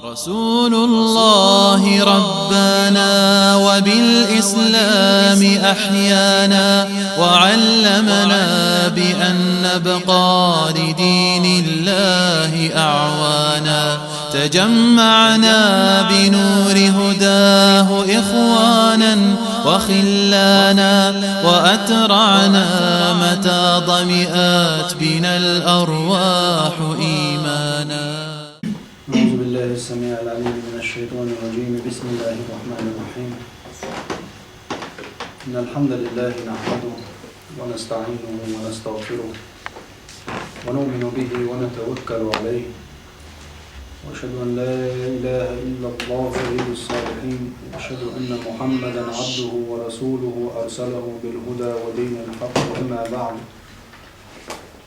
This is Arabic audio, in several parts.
رسول الله ربنا وبالإسلام أحيانا وعلمنا بأن نبقى لدين الله أعوانا تجمعنا بنور هداه إخوانا وخلانا وأترعنا متى ضمئات بنا الأرواح إيمانا. أعوذ بالله السميع العليم من الشيطان الرجيم. بسم الله الرحمن الرحيم. إن الحمد لله نحمده ونستعينه ونستغفره ونؤمن به ونتوكل عليه وأشهد أن لا إله إلا الله ولي الصالحين وأشهد أن محمدا عبده ورسوله أرسله بالهدى ودين الحق. أما بعد،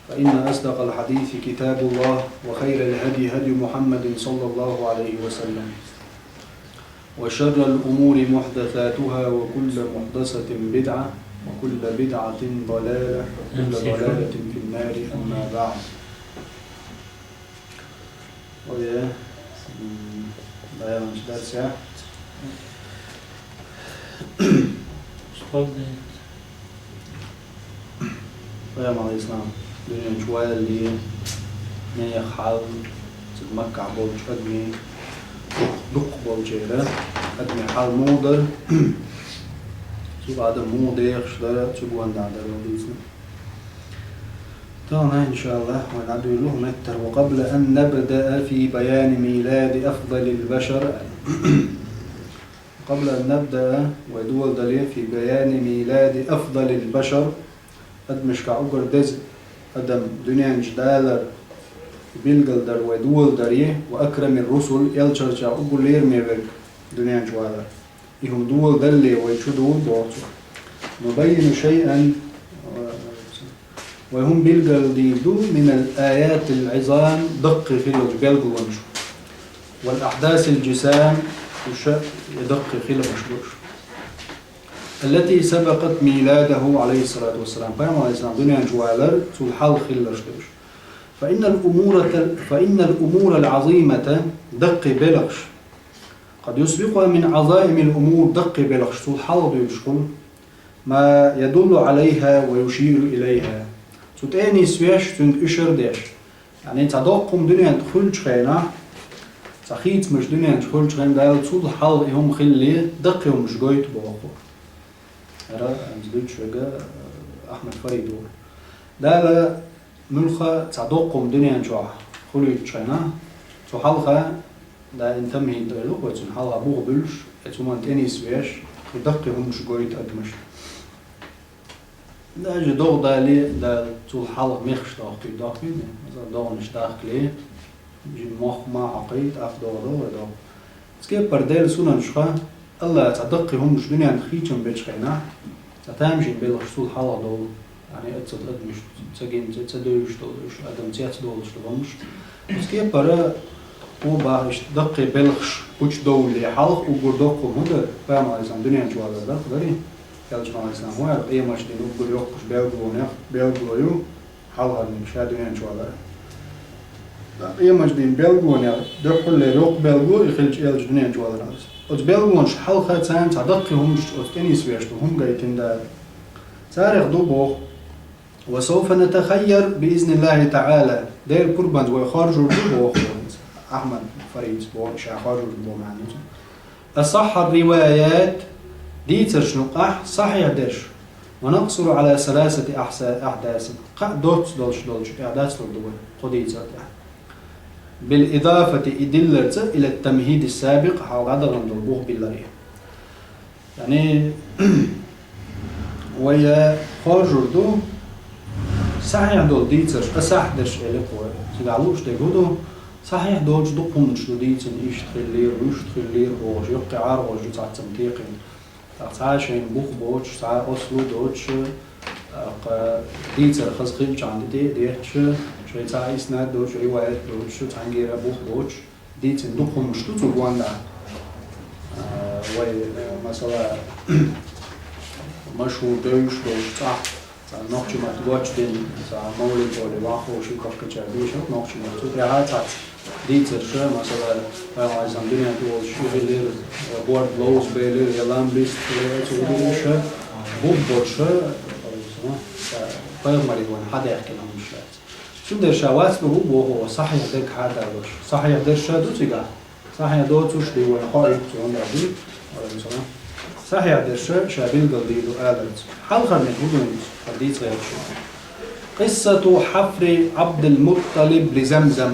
فإن أصدق الحديث كتاب الله وخير الهدي هدي محمد صلى الله عليه وسلم وشر الأمور محدثاتها وكل محدثة بدعة وكل بدعة ضلالة وكل ضلالة في النار. أما بعد. يا مع الإسلام دنيا شوال اللي نيا حال مكة بولش أدمي دق بولجيرة أدمي حال مودر شو بعد مودر شدرة شو بوان دعدر وديسنا طبعا إن شاء الله ونعدو له متر. وقبل أن نبدأ في بيان ميلاد أفضل البشر قبل أن نبدأ ودول دليل في بيان ميلاد أفضل البشر أدمش كعقر دز أدم دنيا جدالر بيلقل در ودول دريه وأكرم الرسل يلشر كعقر لير ميبك دنيا جوالر يهم دول دلي ويشو دول بوعطو نبين شيئا وهم بيلقل ديدو من الآيات العظام دق في الجبال والأحداث الجسام وشأ يدق في الأشبوش التي سبقت ميلاده عليه الصلاة والسلام. فيما الإسلام دنيا جوالر سلحال خلش فإن الأمور العظيمة دق بلغش قد يسبقها من عظائم الأمور دق بلغش سلحال بيشكل ما يدل عليها ويشير إليها ستاني سويش تند إشر ديش يعني تدقم دنيا تخل شخينا تخيط مش دنيا تخل شخينا دايل سلحال هم خلي دقهم مش قويت بوقور أرى أمزدوش وجا أحمد فريد دالا ملخا تعدقهم دنيا نشوع خلي تشينا تحلخا دا انتمي دلوق وتنحل أبوه بلش اتومان تاني سويش يدقهم مش قويت أدمش دا جدوغ دالي دا طول حلق ميخش داخل داخل مثلا داغ نش داخل ليه جي مخ ما عقيد أف داغ سكيب بردال سونا نشخا الله تعدقهم مش دنيا نخيتهم بيتشخينا تتامجين بيلغش طول حلق دول يعني اتسد أدمش تساقين تسدوش دولش أدم تيات دولش دولمش سكيب برا هو باش دقي بيلغش بوش دولي حلق وقردوكم هدا فاهم عليسان دنيا نشوال داخل داري يالجمع الإسلام هو أي مش دينو بقول يوقش بيلغلو حلقة مش هادين نشوال أي مش دين بيلغونيا دخل لي روق بيلغو يخلج يالج دنيا نشوال راس وتبيلغونش حلقة تسان تعدقهم وتاني سويشتو هم قايتين دا تاريخ دوبوخ. وسوف نتخير بإذن الله تعالى دير قربان ويخرجوا دوبوخ أحمد فريد بوش يخرجوا دوبوخ معنى أصح الروايات ديتر شنقح صحيح درش ونقصر على ثلاثة أحداث دوتش أحداث دول قديتر بالإضافة إدلرت إلى التمهيد السابق حول عدد ضربوه بالله يعني ويا خارجر دو صحيح دول ديتر أصح درش إليك وتلعلوش تقولوا صحيح دولش دقهم نشلو ديتن إيش تخلير ويش تخلير روش يبقى عارغوش دو تعد تمتيقين تعاشين بوخ بوش تعا أصلو دوتش ديتر خز خيبش عندي ديتش شوي تعا إسناد دوتش روايات دوتش تعنجيرا بوخ دوتش ديتن دقهم نشلو تقوان دا وي مثلا مشهور دوش دوش نقش ما تقولش دين مولد ولا واحد وشي كفك تشابيش نقش ما تقول هات ديت شو مثلا عايز الدنيا تقول شو غير بورد لوز بيلر يلام بيست تقول شو بوب شو طيب مريض وين حدا يحكي لهم مش شو بدر شواس بهو وهو صحيح دك هذا وش صحيح در شو تيجا صحيح دوتوش دي وين خايف تقول عادي ولا مثلا صحيح در شو شابيل قلدي له آلت حلقة من هدوء حديث غير شو قصة حفر عبد المطلب لزمزم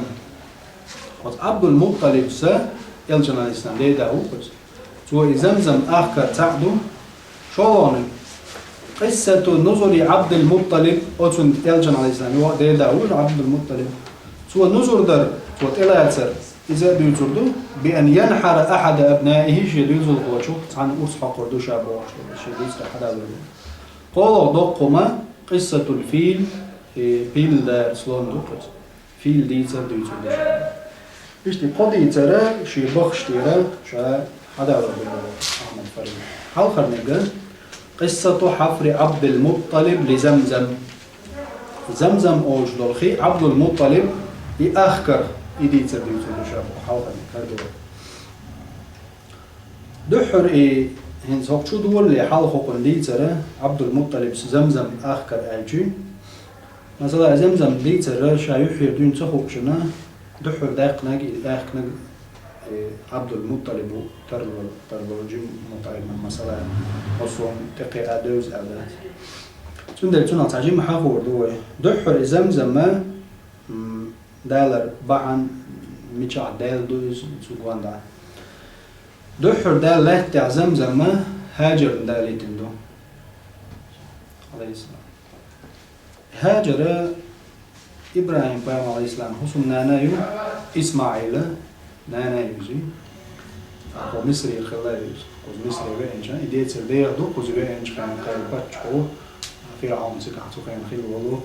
عبد المطلب سا يلجنا الإسلام ده هو بس سو زمزم آخر تعدو شلون قصة نزول عبد المطلب أتون يلجنا الإسلام هو ده هو عبد المطلب سو نزول در سو تلاتر إذا بيجردو بأن ينحر أحد أبنائه شيء يزول هو شو عن أصحى قردو شابه شيء يزول حدا ولا قالوا دقما قصة الفيل فيل ده سلون دوقت فيل ديتر ديتر إشتي قدي ترى شيء بخش ترى شا هذا هو أحمد فريد هل خرنجة قصة حفر عبد المطلب لزمزم زمزم أوج دلخي عبد المطلب يأخر يديتر ديتر شا هل خرنجة دحر هنز هوك شو دول اللي حال خوكن ديتر عبد المطلب زمزم أخر أجي مثلا زمزم ديتر شا يحيي دون تخوك شنا دحر داق ناجي عبد المطلب ترلو جيم مطعم مثلا أصلا تقي أدوز أدات تندل تنا تعجيم حافور دوي دحر زمزم ما دالر بعن ميشع دال دوز سوقان دا دحر دال لا تاع زمزم ما هاجر دالي تندو عليه السلام هاجر إبراهيم بيام عليه السلام حسن نانايو إسماعيل نانايو زي أو مصري الخلايو أو مصري وينجا إديت سردير دو كوزي وينج كان قال باتشو فرعون سكعتو كان خيل ولو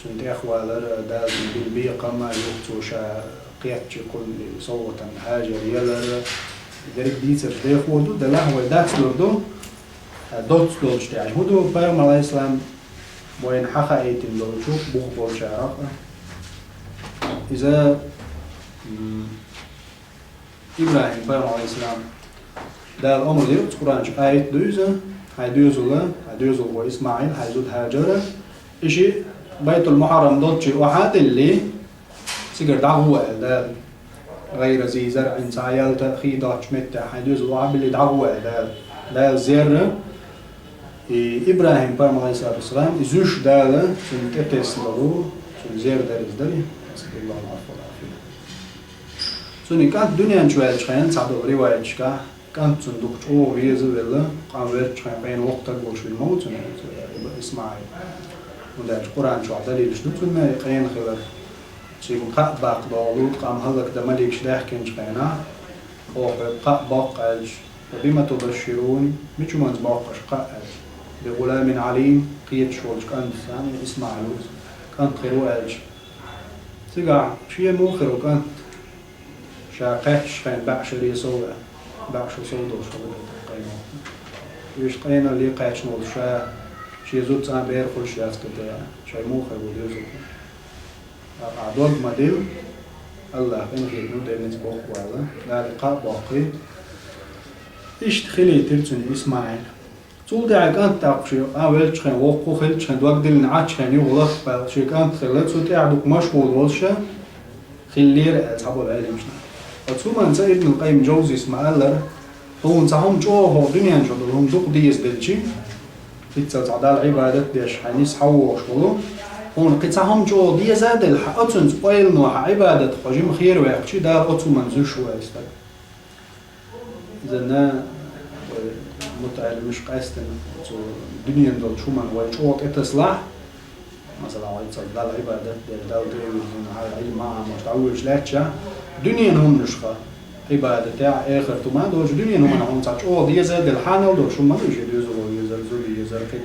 سنت أخوالر داز بالبيقة ما يوقتو شا قيتش كل صوتا هاجر يلر دريك ديت سردير خودو دلاه وداكس دو دوتس دولش تاعي هدو بيام عليه السلام وين حقا ايتين لو شوف بوخ بول شعرق إذا إبراهيم بيام عليه السلام دا الأمر ديو تقرانش آيت دوزة هاي دوزة هو إسماعيل هاي زود هاجر إشي بيت المحرم دوتشي وحاد اللي سيقر دعوة دا غير زي زرع سعيال تأخي داتش متى هاي دوزة وحاب اللي دعوة دا زير إبراهيم بيام عليه الصلاة والسلام زوج دالة سن تتس لغو سن زير دارز داري أسأل الله العفو والعافية سن كانت دنيا نشوال شخين تعدو رواية شكا كانت صندوق أو ريزو ولا قام ويرد شخين بين وقت البوش بالموت سن إسماعيل ونداج قرآن شو عدالي لشدو سن يقين خلال سيكون قاق باق دالوت قام هلك دماليك شداح كن شخينا خوف قاق باق أج وبما تبشرون ميشو منز باقش قاق أج بغلام عليم قيد شولش كانت يعني إسماعيل كانت خيرو أج سيقع شيء موخر وكانت شاقاتش خين بعشر يسوع بعشر صوته شغل قيمة يش قينا اللي قاتش نول شيء زود سان بير خش ياس كده شيء موخر وديوزو عدوك مديل الله فين خير نود نسبوق ولا لا لقاء باقي إيش تخلي ترتن إسماعيل تقول ده عقان تاقشي أول شيء وقو خل شيء دوق دل نعاد شيء يغلق بل شيء كان خلت سوت يعدك مشغول والشة خلير أصحاب العلم شنا وتسمع أن سيد ابن القيم جوزي اسمه ألر هو نسهم جوه الدنيا نشوف لهم دوق ديس دلشي تتصل عدال عبادة ديش حنيس حوش ولو هون قطعهم جو دي زاد الحقتن سبايل نوع عبادة خجيم خير ويحكي دار أتو منزل شو أستك إذا متعال مش قاستن تو الدنيا دول شو من ويشوط اتصلاح مثلا ويتصل دال عبادة دال دول هاي علم مع متعوج لاتشا دنيا هم نشخة عبادة تاع آخر توما دوش دنيا هم تعش أو دي زاد الحانة ودول شو ما بيجي يزرو يزرزولي يزركي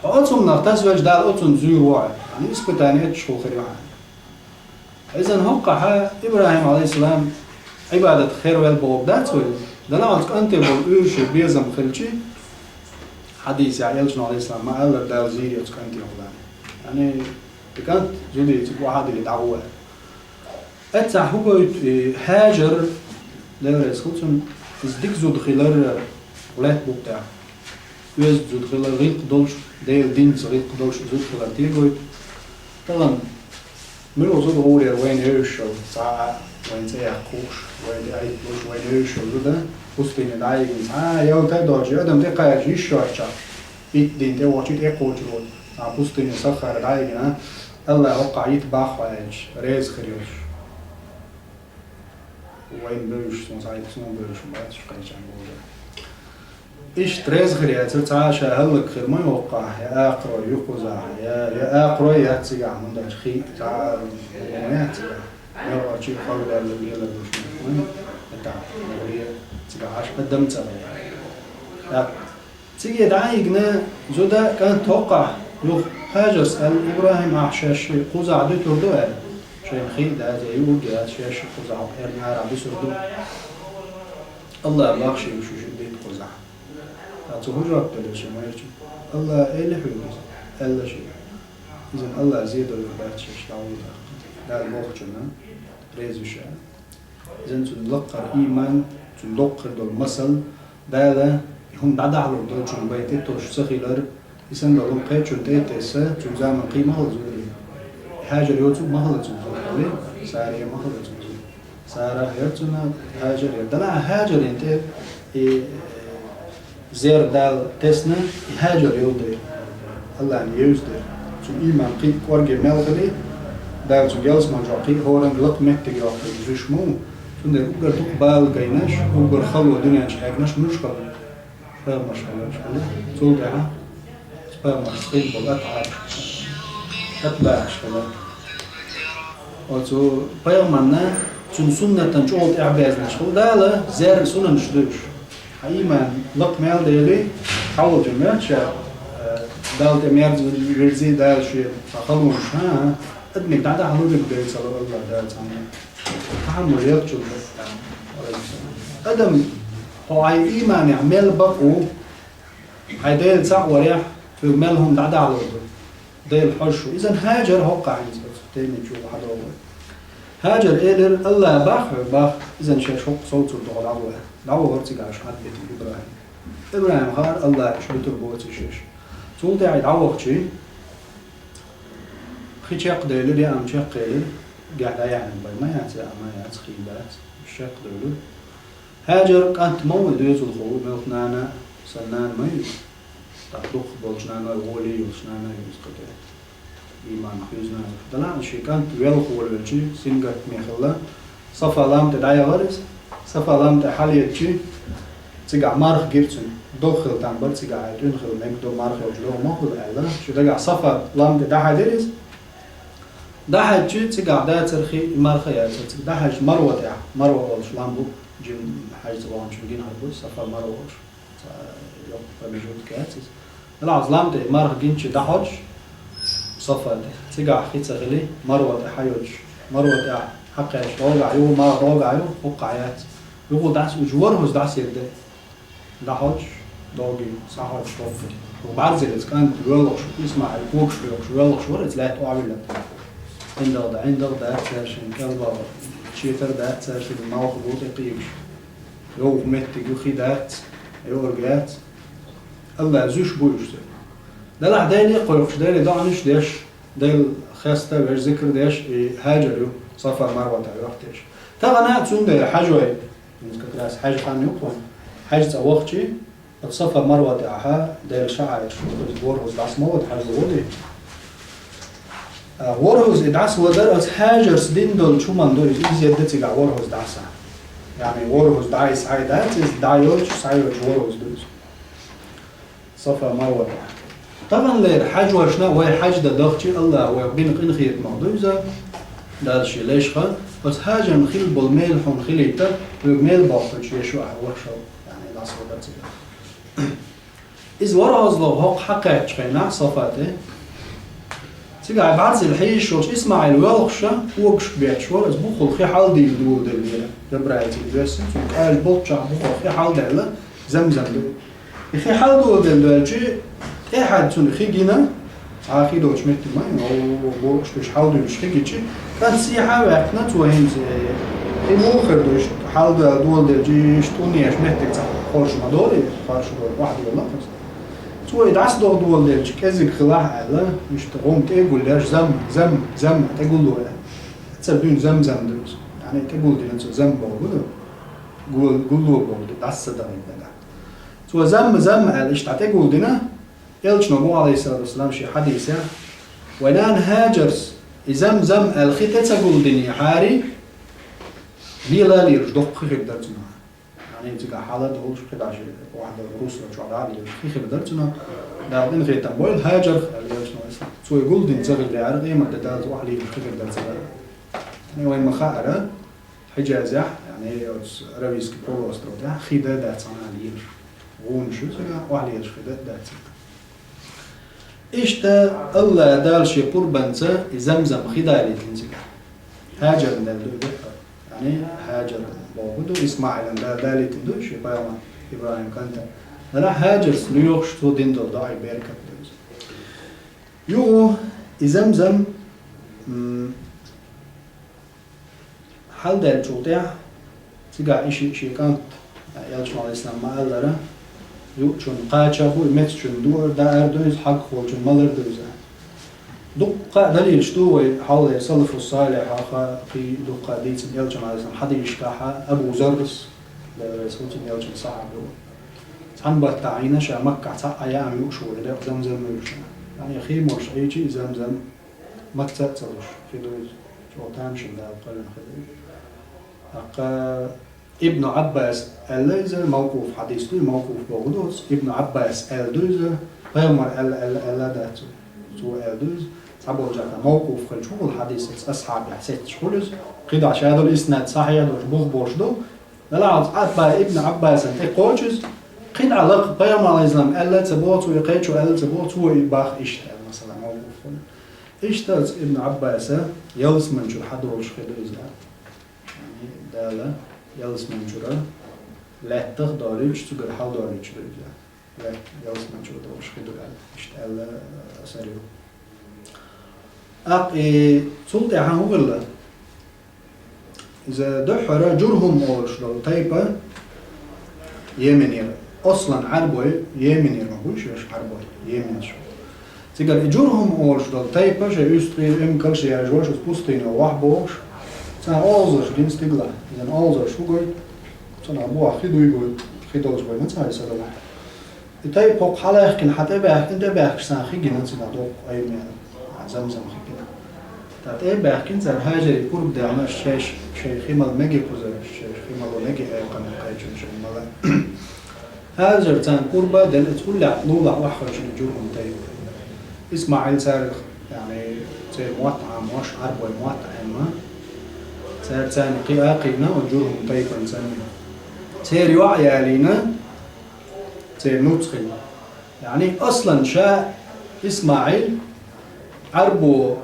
أتهم نغتسوج دال أتهم زير واعي يعني إسبتاني أتشخو خير واعي إذن هقع إبراهيم عليه السلام عبادة خير والبوب داتوي دلعت أنت بالأوش بيزم خلشي حديث يعيلش عليه السلام ما قال دال زيري وتكنتي أولاني يعني بكانت زودي تبغى واحد اللي دعوة أتى هو هاجر لا رسولتهم إزديك زود خلال ولاد بوتاع يز زود خلال غير قدوش ديل دين صغير قدوش زود خلال تيجوي طبعا من وزود غوري وين يرشل ساعة وين سيحكوش وين يعيش وين يرشل زوده وستين دايق يا تدوج أدم تقايج يشرشة بيت دين توجد إقوج رود وستين سخر دايق الله وقع يتباخ وعيش ريز خريوش وين بيرش سنسايد سنون بيرش بعدش قيش عن بوده إيش تريز خريات تتعاشى هلك خير ما يوقع يا أقرأ يقزع يا أقرأ ياتسيع من داش خي تاع ما ياتسيع يا شيء خالد اللي يلا بيرش من تاع هي تتعاش قدم ترى تيجي دايقنا زودا كان توقع يخ هاجر سأل إبراهيم أحشاش قزع دو تردو شيء خيل ده يوجد شيء قزع إرنا ربي سردو الله بخشي وشو بيت قزع تهجرت ليش ما يرجع الله إيه حلوس الله شيء إذن الله زيد البيت شيء شلون لا المخجنا ريز وشاء إذن تلقى إيمان تلقى دول مثل ده هم بعد على دول شو بيت توش سخيلر إذن دول قيد شو تيتسا شو زمان قيمة هالزوري هاجر يوتيوب ما هالزوري ساري ما هالزوري سارة هيرتنا هاجر يدلع هاجر أنت زير دال تسنا هاجر يودي الله أن يوزدر شو إيمان قيد كورجي ملغلي دال شو جالس ما جاقي هورن لق متى جاقي جوش مو شو ده أقدر تقبل جيناش أقدر خلو الدنيا مش حاجناش مشكلة فهم مشكلة تقول ده فهم مشكلة بالأتعب أتباع مشكلة وتو بيومنا شو سنة تنشوط إعبازنا شو ده لا زير سنة نشدوش إيمان لق مال ديلي حول جماعة شا دالت ميرز الجرزي دال شيء فخلوش ها أدنك دعدا حلو جدا صلى الله عليه وسلم تحمل يرجو أدم هو أي إيمان يعمل بقو هاي ديل ساق وريح في مالهم دعدا على ديل حشو إذن هاجر هو قاعد تاني تشوف حدا هاجر إيلر الله باخ إذن شيء شوق صوت الدغل عوه دعوه هرتي قاعش حد بيت إبراهيم خار الله شبتر بوتي شيش سول داعي دعوه شيء خي شاق ديلر يا أم شاق ديلر قاعد يعني ما يعطي ما يعطي خيبات الشاق ديلر هاجر كانت مولد يزول خو ملقنانا سنان ما يز تطبخ بولشنانا غولي يوشنانا يسقط إيمان خيزنا دلنا شيء كانت ويل خول بالشي سينجت ميخلا صفا لام تدعي غرس صفا لام تحلية شيء تيجا مارخ جيرتون دخل تنبر تيجا عيدون خل ميك دو مارخ وجلو ماخذ أيضا شو تيجا صفا لام تدعي درس دحج شيء تيجا دا ترخي مارخ يا تيجا دحج مروة يا مروة والش لامبو جن حاجة طبعا شو جين هالبو صفا مروة والش يوم فبيجود كاتس العز لام تي مارخ جينش دحج صفا تيجا خيت غلي مروة حيوج مروة حقش روجع يو ما روجع يو وقعات يقول دعس وجوره دعس يده دحج دوغي صحج طفل وبعد ذلك كان يولش يسمع يفوق شوي يولش ورد لا تعمل عند ده تاشين كلبا شيتر ده تاشين ما هو خبوط يقيش يو مت يو خدات يو رجعت الله زوج بويش ده لا دايلي قيوش دايلي دعنش داش دايل خاسته غير ذكر داش هاجر يو صفر مروه تاع وقتش تاغنا تون ده حاجه كتراس حاجه خان يقوم حاجه وقتي صفر مروه تاعها دايل شعر بورز داس مود حاجه ودي ورهوز إدعس ودرس هاجرس ديندول شو من دول يزيد تيجا ورهوز دعسة يعني ورهوز دعيس عيدات دعيوش سعيوش ورهوز دوز صفا مروة طبعا لير حاج وشنا وهي حاج ده ضغطي الله ويبين قين خير معضوزة ده الشيء ليش خل بس حاجة نخيل بالميل حون خيليته ويميل باطل شيء شو وحشة يعني دعس ودرس إذ ورهوز لو هق حقيقة شينا صفاته تيجا بعد الحيش وش اسمع الوالخشة وقش بيعش ورز بخل خي حال دي الدول دي دبرايتي بس قال بوتشا بخل خي حال ده زمزم دو يخي حال دول دلوقتي أحد سون خيجينا عاقي دوش مت ما أو بوش بش حال دوش خيجي كان سياحة وقتنا توهم زي مو خردوش حال دول دلوقتي شتوني إيش مهتك خارج مداري خارج دول واحد ولا خمسة تو يدعس دول دلوقتي كذا خلاص على مش تقوم تقول ليش زم تقول له تسبين زم دوس يعني تقول دي نفسه زم بقوله قول له بقوله دعس ده يعني تو زم على إيش تقول دينا يلش نبو عليه الصلاة والسلام شيء حديثة ونان هاجرس زم الخيط تقول دنيا حاري بيلا ليرش دق خير درتنا يعني تلقى حالة دولش كده عشان واحد روسيا شو عادي خير درتنا دارين غير تنبول هاجر يلش نبو سو يقول دين زغل لعرقي ما تدال واحد ليرش خير درتنا يعني وين مخاطرة حجازة يعني رويس كبرو أستراليا خيدا درتنا ليرش غون شو تلقى واحد ليرش خيدا درتنا إشتا الله دال شي قربانسا زمزم خدالي تنزل هاجر دال يعني هاجر بابدو إسماعيل دالي تندو شي بايما إبراهيم كانت لا هاجر سليوخ شتو دين دو داعي بيركب دوز يو زمزم حال دال شوطيع تيقع إشي شي كانت يلشم على الإسلام ما قال لره يو شون قاچا بو مت شون دور دا اردوز حق خول شون مالر دوزا دقة دليل شتو حول يصلف الصالح حقا في دقة ديت يلجم على اسم حد يشكاها ابو زرس لرسول يلجم صعب عن بتعينا شا مكة تا ايام يوشو ولا زمزم يوشو يعني اخي مش ايجي زمزم ما تتصلش في دوز شو تامشي ده قال حقا ابن عباس الليزر موقوف حديث له موقوف بغدوس ابن عباس الدوز غير داتو سو الدوز صابو جاتا موقوف كل شغل حديث اصحاب حسيت شغلز قيد عشان هذا الاسناد صحيح دوش بوش دو لا عطبا ابن عباس انت قوجز قيد علاق بيوم على الاسلام الا تبوت ويقيتشو الا تبوت هو باخ اشتغل مثلا موقوف اشتغل ابن عباس يلس من شو حدوش خدوز يعني دالا يلس منجورا لا تقدريش تقول حال داريش لا يلس منجورا وش خدوا اشتغل سريع أق سلطة هنقول إذا دحرة جرهم أولش لو تيبا يمني أصلا عربوي يمني ما هوش عربوي يمني شو تقدر جرهم أولش لو تيبا شيء يستري كل شيء يجوش سبوستين أو وحبوش سنا أولزش دين استقلال إذا أولزش شو قول سنا أبوه خدوا يقول خدوش قول ما تسمع يسأل الله تيب فوق حلا يحكي حتى بيحكي أنت بيحكي سنا خيجي نسنا دوق أي من زمزم خيجي تات بيحكي زر هاجري قرب دعنا شيء خيمال مجي كوزر شيء خيمال مجي أي قناة كايجون شيء مالا هاجر تان قربة دل تقول لا لولا وحر شيء جورهم تيب إسماعيل سارخ يعني زي موطعة موش عربوي موطعة ما سار تاني قينا وجورهم طيب نسمي سير وعي علينا سير نطخي يعني أصلا شاء إسماعيل عربو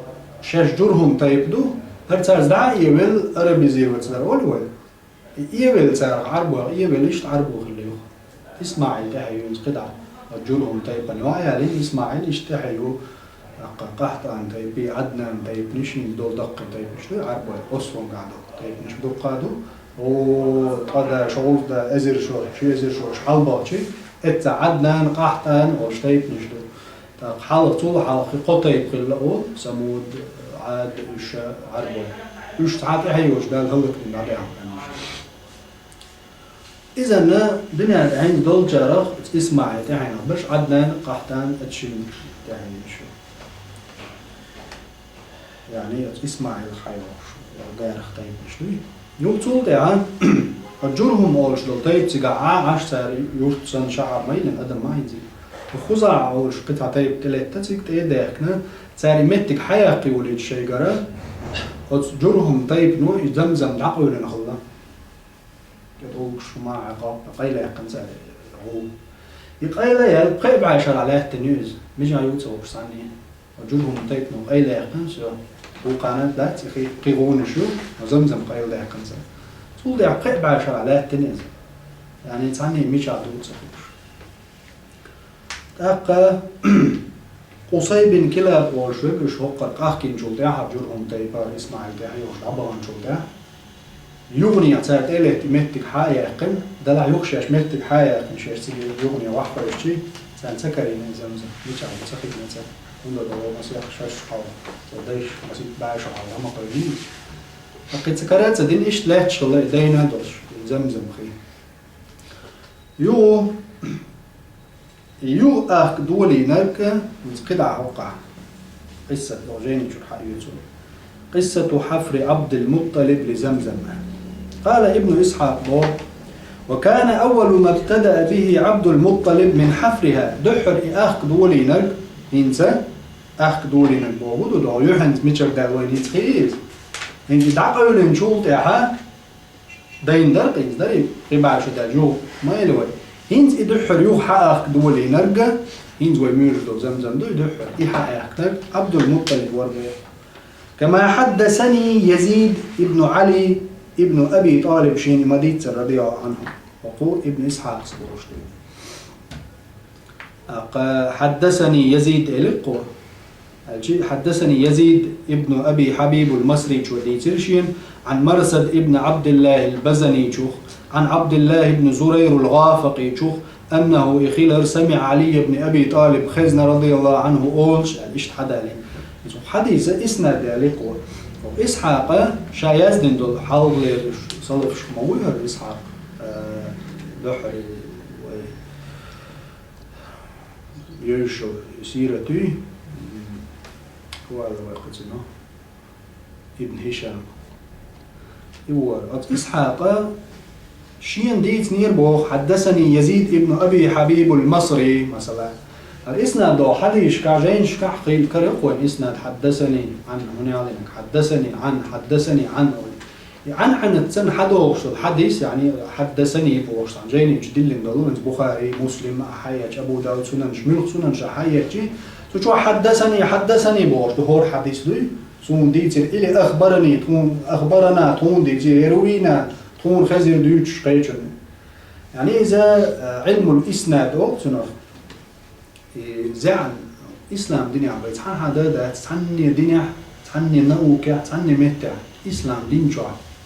شاش جورهم طيب دو هرتارز دعا يبل عربي زير وتسار أول يبل سار عربو يبل إيش عربو خليه إسماعيل تحيو قطع جورهم طيب وعي عليه إسماعيل إيش تحيو قحطان طيب عدنان طيب نشين دول دق طيب شو عربي أصلا قاعدة طيب مش دول قادو وقاعدة شغل ده أزر شو أزر شو حلبة شيء إت عدنان قحطان أو طيب مش دول حلق طول حلق قطيب خلقه سمود عاد إيش عربي إيش ساعات يحيوش ده الهلك من عليهم إذا دنيا الحين دول جارخ إسماعيل تحين بس عدنان قحطان أتشين تحين شو يعني إسماعيل خيوش غير خطيب شوي يوتول ده أجرهم أولش دول طيب تجا عاش سار يوتسن شعر مين أدم ما يجي وخزع أولش قطع طيب ثلاثة تيجي تيدهكنا ساري متك حياة قولي الشيء جرا أجرهم طيب نوع زمزم دعوة لنا خلا يقولش ما عقاب قيل يقن ساري هو يقيل يبقى بعشر على التنيوز مش عيوتسو بساني وجودهم طيب نو قيل يقن شو وقناة لا تخي قيغون شو وزمزم قيل يقن سا طول ده يبقى بعشر على التنيوز يعني تعني مش عدو تسخوش أقا قصي بن كلاب والشوك وش هو قاخكين شولتها حجرهم تيبار إسماعيل تاعي وش عبران شولتها يغني عتاد إلى تمتك حايقن دلع يخشش متك حايقن شيء يغني واحد شيء سان سكرين زمزم مش عارف سكرين زمزم ولا ده مسيح شاش حاول ودايش مسيح باش على ما قريب فقد سكرات دين إيش لا تشغل دينا دوش زمزم خي يو أخ دولي نركة قطع وقع قصة دوجيني شو حقيقته قصة حفر عبد المطلب لزمزم قال ابن إسحاق وكان أول ما ابتدأ به عبد المطلب من حفرها دحر أخ دولي نرك إنسا أخ دولي نرك بوغودو دو يوحنز ميتشر داوين يتخيز إنجي دعقلوا لنشول تاعها دين درق إنز داري قبع شدا جو ما يلوي إنز إدحر يوحى أخ دولي نرك إنز ويميردو زمزم دو يدحر إيحى أخ نرك عبد المطلب وربه كما حدثني يزيد ابن علي ابن أبي طالب شين مديت رضي الله عنه وقول ابن إسحاق حدثني يزيد إلقو حدثني يزيد ابن أبي حبيب المصري شوديترشين عن مرسد ابن عبد الله البزني شوخ عن عبد الله بن زرير الغافقي شوخ أنه إخيلر سمع علي بن أبي طالب خزن رضي الله عنه أولش إشت حدا لي حديث إسناد يلقو إسحاق شايزدن دول حاول صلف شموير إسحاق دحري يوشو سيرتي هو هذا وقتنا ابن هشام يور إسحاق شين ديت نيربو حدثني يزيد ابن أبي حبيب المصري مثلا الإسناد دو حديش كاجين شكح قيل كريقوان إسناد حدثني عن هنا عليك حدثني عن التسن حدوش الحديث يعني حدثني بوش عن جيني جديلين دولون بخاري مسلم حياج أبو داود سنن شميل سنن شحياجي تشو حدثني بوش دهور حديث دوي سون ديتر إلي أخبرنا تون ديتر يروينا تون خزر دوش قيجن يعني إذا علم الإسناد أو تنف زعل إسلام دنيا بيت حن هذا ده تعني دنيا تعني نوكة تعني متع إسلام دين جوا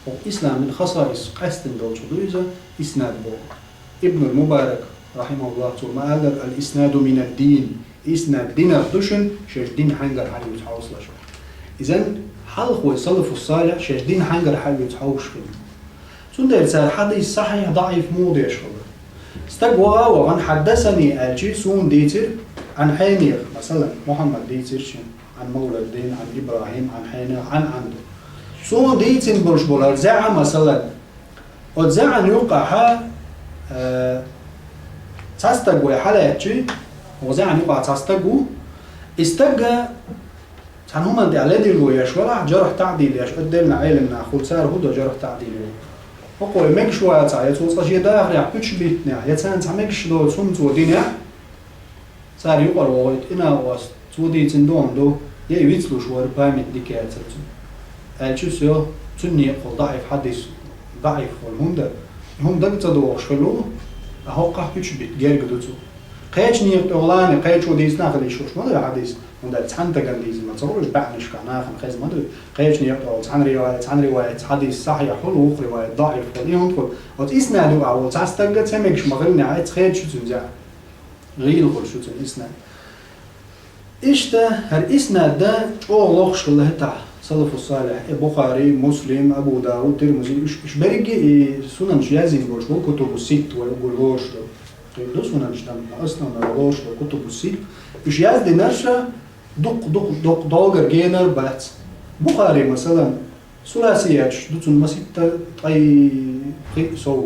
أو إسلام من خصائص قصد دول شدويزة إسناد بو ابن المبارك رحمه الله ثم قال الإسناد من الدين إسناد دين الدشن شيش دين حنجر حلو يتحوص لشو إذن حلق ويصلف الصالح شيش دين حنجر حلو يتحوش فيه سندر سال حديث صحيح ضعيف موضع شغل استقوى وعن حدثني الجي سون ديتر عن حينير مثلا محمد ديتر عن مولى الدين عن إبراهيم عن حينير عن عنده سون ديتر برش بولار زعم مثلا وزعم يوقعها تستقوى حالاتي وزعم يوقع تستقوى استقى كان هما دي على دي الوياش ولا جرح تعديل ياش قدلنا عيلنا خل سار هدو جرح تعديل وقول ماك شوية تعيط وصاشي داخل يحبش بيتنا يتسان تعملش دو سمت ودينا صار يقول وقت إنا واس تودي تندون دو يبيتلو شوية بامد ديكات الجسيو تني يقول ضعيف حديث ضعيف هم ده بتدوش خلوه أهو قحبش بيت جير قدوتو قيش نيق أغلاني قيش وديس ناخد يشوش ما ده حديث وده تحنت قنديز ما تصورش بعنش كعناخ خيز ما ده قيش نيق عن رواية حديث صحيح حلو رواية ضعيف وليهم تقول وتإسناد وعول تعستقد سمعش مغلني عايز خير شو تنزع غير خل شو تنسناد إيش ده هالإسناد ده أغلقش الله تعالى صلف الصالح البخاري مسلم أبو داود ترمذي إيش برجع سنن جازين بوش كتب الست ويقولوش ده سنن جدًا أصلاً ويقولوش كتب الست إيش يازدي نرشة دق داغر جينر بات بخاري مثلاً ثلاثيات دوتون مسيت طي سو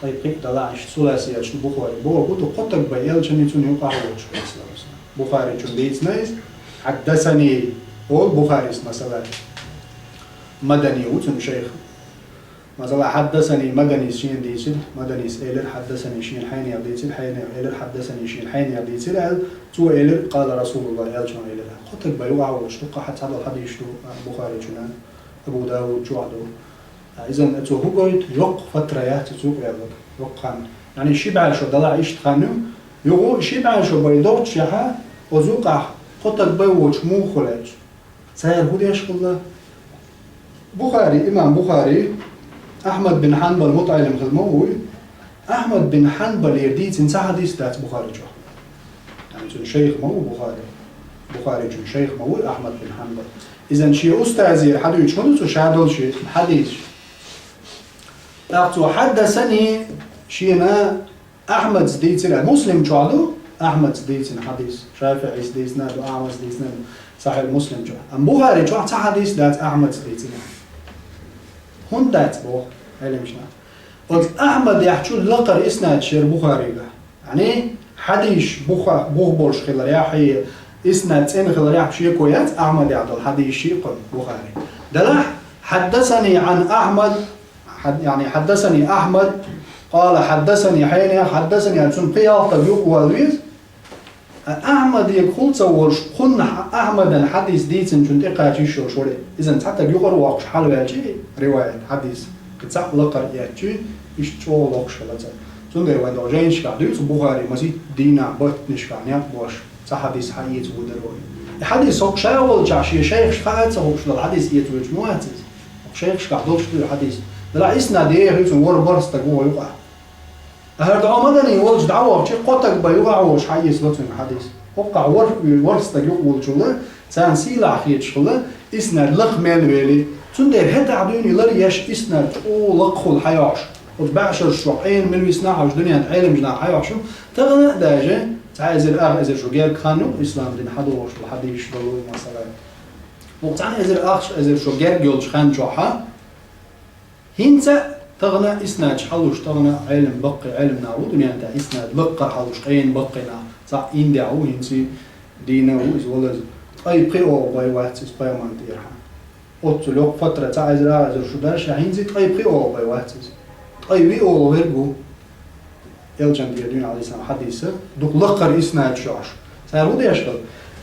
طي دلاش ثلاثيات بخاري كتب قطق بيال شنيتون يقعوش بخاري شون ديت نايز حدثني هو البخاري مثلا مدني وتن شيخ مثلا حدثني مدني شين ديسل مدني سئلر حدثني شين حين يديسل حين يديسل حدثني شين حين يديسل تو إلر قال رسول الله يالجنا إلر قلت بيوعى واشتق حتى هذا الحديث البخاري جنا أبو داود جوعدو إذا تو هو قلت يق فترة ياتي توق يق يعني شبع شو دلع إيش تخانو يغو شبع شو بيدوت شها وزوقع قطك بيوش مو خلاج سير هو ديش الله بخاري إمام بخاري أحمد بن حنبل مطعم خدمه أحمد بن حنبل يرديت إنسا حديث دات بخاري جو يعني جن شيخ مو بخاري جن شيخ مو أحمد بن حنبل إذن شيء أستاذي حديث شمدوس وشهدول شيء حديث أعطوا حدثني شينا أحمد زديتنا مسلم جعله أحمد زديتنا حديث شافعي زديتنا وأعمى زديتنا صحيح مسلم جو أم بخاري جو حديث دات أحمد زديتنا هون دات بو علم شنا قلت أحمد يحكي لقر إسناد شير بخاري يعني حديث بخبرش خلال يحيي إسناد سين خلال يحيي شيء كويس أحمد يعدل حديث شيء بخاري دلح حدثني عن أحمد يعني حدثني أحمد قال حدثني حين حدثني عن سنقيا تبيوك والويز أحمد يقول تصور قلنا أحمد حديث ديتن جنت إقاعي شوري إذا حتى بيقر واقش حلو يجي رواية حديث كتصح لقر يجي يشتو واقش لذا زندر وين دوجينش كعدوس بخاري مزيد دينا بطنش كعنيات باش صح حديث حقيقي ودروي الحديث هو شاول جاشي شيخ فقط هو شو الحديث يتوج مواتز شيخ كعدوش في الحديث لا إسناد إيه هيك ور برس تقوى يقع هذا عمدني ولج دعوة بشيء قطك بيقع وش حيس لطفي الحديث وقع ورس تقوى شغله سان سيلا خيط شغله إسناد لق مال ويلي تندر هدا عدوني لريش إسناد أو لقخل حياش وتبعشر شوقين من ويسناع وش دنيا تعلم جنا حياشو تغنى داجة تعايز الأخ إذا شو جال كانوا إسلام دين حدوش الحديث ضلوي مثلا وقتعني إذا الأخ إذا شو جال جولش خان جوحة هنسا تغنى إسناد حلوش تغنى علم بقي علم نعود دنيا تا إسناد بقى حلوش قين بقينا صح إندي عو هنسي دينا وإز ولا أي بقيو باي واحد باي مان تيرها أتلوك فترة تعايز الأخ إذا شو دارش هنسي أي بقيو باي واحد أي بيو ويرجو يلجن ديالين عليه السلام حديثه دوك لقر إسناد شاش سأرود يشتغل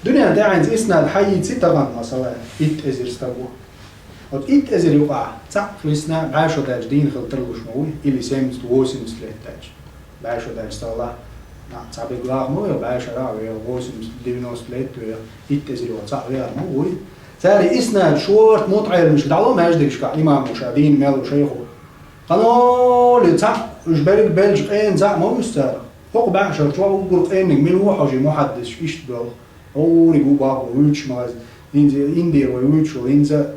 دنيا دا عند إسناد حيتي طبعا مثلا إت أزير استبوه أو إت أزير يقع تاع في إسناد بعشرة داج دين خلطر وشموي اللي سامس ووسمس لهتاج بعشرة داج استغلا نعم تاع بيقلاق مو بعشرة ويا ووسمس دينوس لهت ويا إت أزير وتاع غير مو ساري إسناد شورت مطعم مش دعوة ما يجدكش كإمام مشاهدين مال وشيخه قالوا لي تاع وش بالك بلج قين زع ما مستاهل فوق بعشر شو أقول قينك من هو حاجة محدث إيش تبغى أو يقول بابا ويش ما إندي ويش وإنزا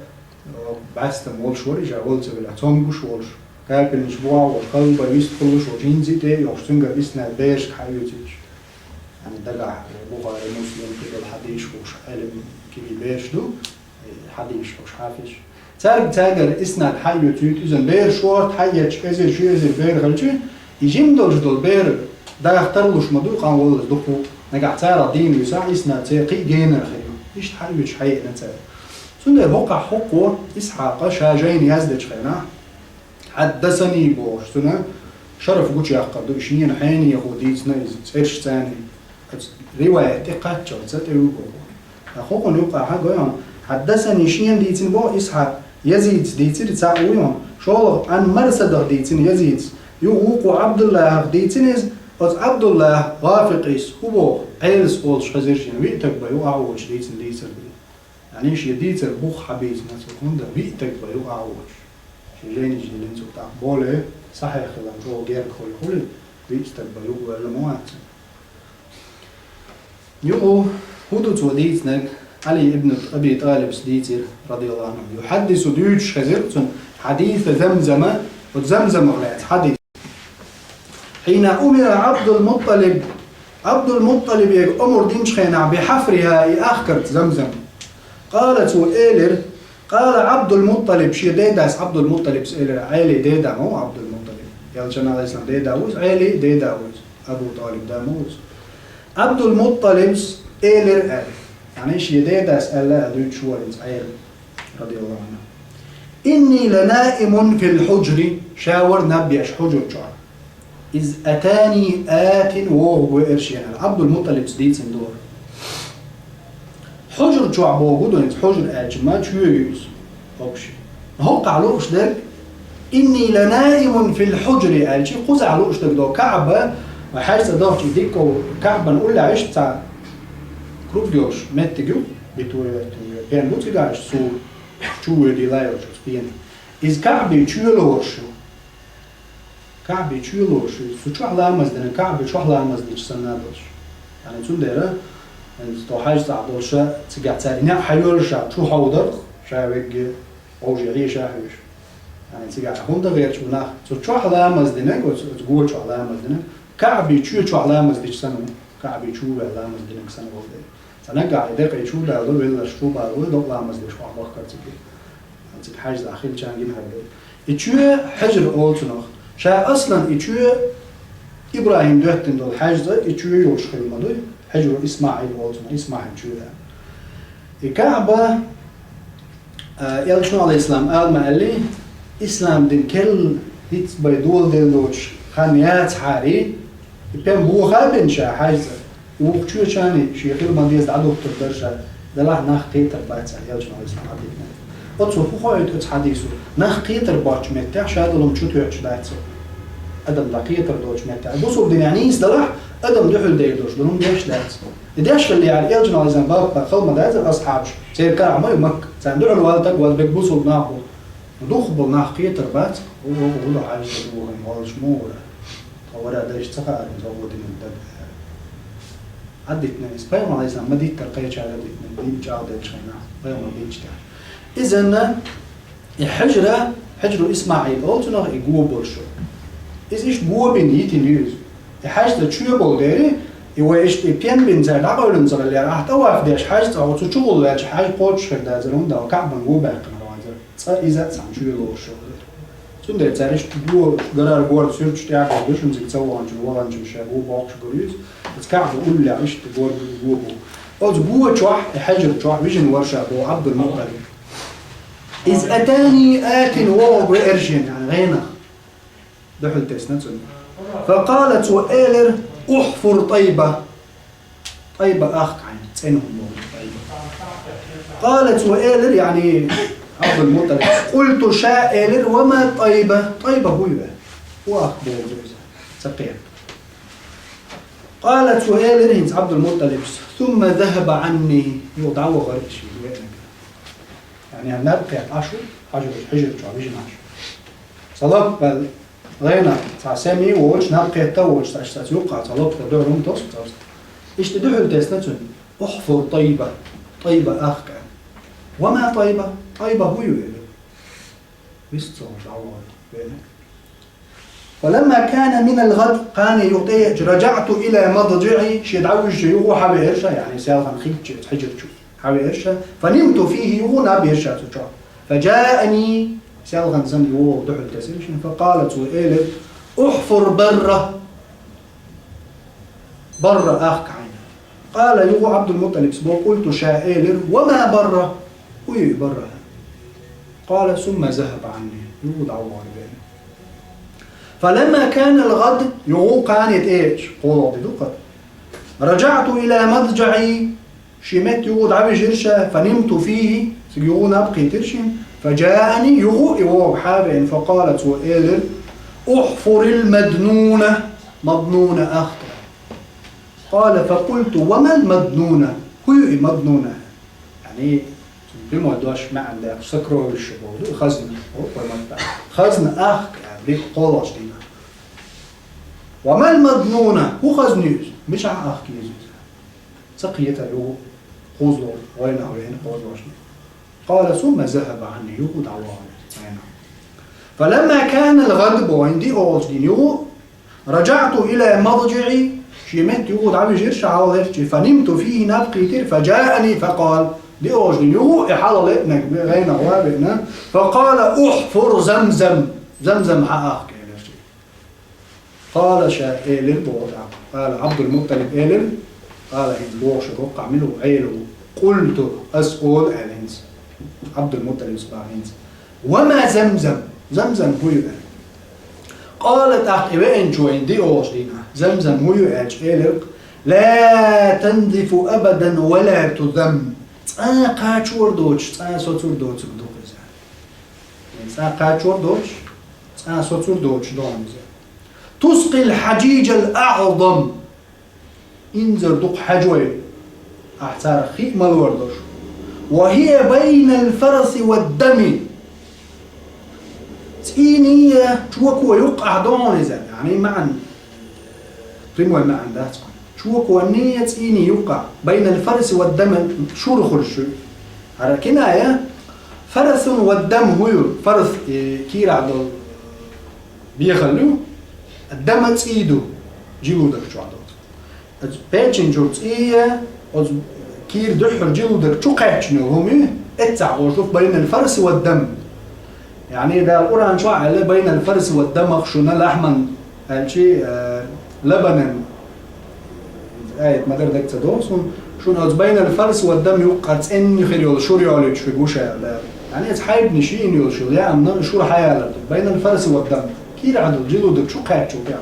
بعستم والش ورجع قلت بلا توم بوش والش قابل الأسبوع والقلب ويست كلش وجينزي تي يحسنجا إسنا بيش حيوتيش يعني دلع بخاري مسلم كده الحديث وش علم كي بيش دو حديث وش حافظ تاجر إسناد حيو تيت إذن بير شورت حيج إزر شو إزر بير خلشي يجيم دول بير دا يختارلوش مدو قان ولد دكتور نقع تارا دين يساع إسناد تيقي جينا خيو إيش حيوش حيق نتاعي سنة بقع حقو إسحاق شاجين يزدج خينا حدثني بوش سنة شرف قوش يقضو إشنين حيني يهودي سيرش تاني رواية تقاتشو تتعيو أخوكم يقع حقو حدثني شين ديتين بو إسحاق يزيد ديتين تساويهم شغل عن مرسد ديتين يزيد يوقو عبد الله ديتين عبد الله غافقيس هو عيلس أولش خزيرشين ويتك بيو أعوش ديتين ديتر يعني شي ديتر بوخ حبيس نسوكم ده ويتك بيو أعوش شي جيني جيلين سوكتاق بولي صحيح خلال جو غير كل ويتك بيو والموات يو هدو توديتنك علي ابن أبي طالب سديتر رضي الله عنه يحدث ديوش خزيرتون حديث زمزم وزمزم غلات حديث حين أمر عبد المطلب أمر دينش خينا بحفرها أخكرت زمزم قالت إيلر قال عبد المطلب شي ديداس عبد المطلب سئلر عيلي ديدا مو عبد المطلب يلجنا عليه السلام ديداوز عيلي ديداوز أبو طالب داموز عبد المطلب إيلر قال يعني شي ديداس ألا أدوت شواليز عيل رضي الله عنه إني لنائم في الحجر شاور نبيش حجر شعر إذ أتاني آت وهو إرشيان عبد المطلب سديد سندور حجر شعر بوجود حجر أجمع شو يجوز أبشي هو قالوش ده إني لنائم في الحجر ألشي قز علوش ده كعبة وحاجة دوش يديكو كعبا ولا عشت تاع كروب ديوش متجو بتوي بين بوتي جاش سو شو دي لايوش بين إز كعبي تشيلوشو كعبي تشيلوشو سو شو علامة دنا كعبي شو علامة دي تسنادوش يعني تندرة تو حاجة تاع دوشة تقع تاني حيول شا شو حودر شا ويجي أوجي عيش شاهش يعني تقع هون ده غير شو ناخ شو علامة دنا تقول شو علامة دنا كعبي شو علامة دي تسنو كعبي شو علامة دنا كسنو وده سنة قاعد دقيق شو ده لو ولا شو بعده ده علامة دي شو عبارة كرتكي تك حاجة داخل كان جين هذا يشوي حجر أولت نخ شا أصلا يشوي إبراهيم دهتن دول حجر يشوي يوش خيل مدوي حجر إسماعيل أولت إسماعيل يشوي الكعبة يلشون على الإسلام قال ما قال لي إسلام دين كل هيت بيدول دين دوش خانيات حاري يبين بو خابن شا حجر وقتشو شاني شيخ المديز عدو تقدرشا دلاه ناخ قيتر بايتس يلشون على الإسلام عدينا أتصل فوقه حديثه ناخ قيتر باش متع شاد لهم شو توعش دايتسو أدم دقيتر دوش متع بوصل دينانيس دلاه أدم دحل ديدوش لهم ديش دايتسو ديش اللي على يلجن على زنباب خلما دايت أصحابش سير كان عمي مك سندعوا الوالدك والدك بوصل ناخو ودخل ناخ قيتر بات وهو عايز يدوه والش مورا ورا دايش تقارن زودين الدب عدتنا إسبايم على زنب ما ديت ترقيش على ديتنا ديت جاو ديت شينا بايم ديت إذن الحجرة حجر إسماعيل أولتنا يقوى برشو إذا إيش بوه بنيتي نيوز الحاجة تشوي بولدري يو إيش بين بين زي لعقولن زر اللي راح توقف ديش حاجة أو تشوفوا ده حاجة قوتش في ده زلون ده وكعب من جوا بقى نروازر إذا سامشوي لوشو تندر تعرف بوه قرار بوه سيرش تعرف بيش نزيد تسوي عن جوا عن جوا بوه باكش جريز بس كعب يقول لي عيش تبوه بوه أو بوه شوح الحجر شوح بيجن ورشة بوه عبد المطلب إذ أتاني آت وهو بإرجن يعني غينا دحل تسنتون فقالت وآلر أحفر طيبة أخ عين تسينهم طيبة قالت وآلر يعني عبد المطلب قلت شاء آلر وما طيبة هو وأخ بوزوزة سقيا قالت وآلر هنس عبد المطلب ثم ذهب عني يوضعوا غريش يعني هنبقى عشر حجر شو بيجي عشر صلاة بل غينا تعسمي ووش نبقى توش تعش يوقع صلاة تدور روم توس إيش تدخل تسنتون أحفر طيبة أخ كان وما طيبة هو يقول بيستوى شعور فلما كان من الغد كان يطيج رجعت إلى مضجعي شيدعوش جيوه حبي إرشا يعني سيالها نخيج حجر شو حبي إرشا فنمت فيه يغنى بإرشا تجار فجاءني سيالها نزم يوه دحل تسيرشن فقالت وإلت أحفر بر أخك عين قال يوه عبد المطلب سبو قلت شائلر وما بر وي بر قال ثم ذهب عني يوه دعوه بين فلما كان الغد يوه كانت إيش قولوا بدقة رجعت إلى مضجعي شمت يوه دعوه جرشا فنمت فيه سيوه نبقي ترشن فجاءني يغو حابين فقالت وإلل أحفر المدنونة مضنونة أخطر قال فقلت وما المدنونة هو مدنونة يعني بما دوش ما عندك سكروا الشباب خزن أخ بيك قولش دينا وما المدنونة هو خزنيوز مش عن أخ كيزوز سقيتها له خوزلو وين خوزلوش قال ثم ذهب عني يهود عواني فلما كان الغد عندي أولجدين رجعت إلى مضجعي شمت يهود عبي جيرش عوالي فنمت فيه نبقي تير فجاءني فقال دي أولجدين يهود إحالة لإبنك غينا وابئنا فقال أحفر زمزم حقاق قال شاء إيلر قال عبد المطلب إيلر قال هندلوش بوقع منه عيله قلت أسأل ألينس عبد المطلب سباهينز وما زمزم هو يقال قالت أخيوين جوين دي أوشدينا زمزم هو يقال لا تنظف أبدا ولا تذم قاچور دوش سوتور دوش قاچور دوش سوتور دوش دونز تسقي الحجيج الأعظم إنزر دق حجوي أحتار خيء مالوردوش وهي بين الفرس والدم تينية شوكو يقع دونيزا يعني معا رموي معا داتكم شوكو النية تيني يقع بين الفرس والدم شو رخل شو على كناية فرس والدم هو فرس كير عدو بيخلو الدم تيدو جلودك شو عدو بيتشن جو تية كير دحر جلودك شو قاعدشنو همي اتع وشوف بين الفرس والدم يعني ده القرآن شو على بين الفرس والدم خشونا لحما هالشي لبنا آية ما دردك تدوسون شو ناز بين الفرس والدم يوقعت إني خير يول شو ريالي شو يقوشها يعني تحايب نشين يول شو يا أمنا شو حياة بين الفرس والدم كير عدل جلودك شو قاعد شو كعب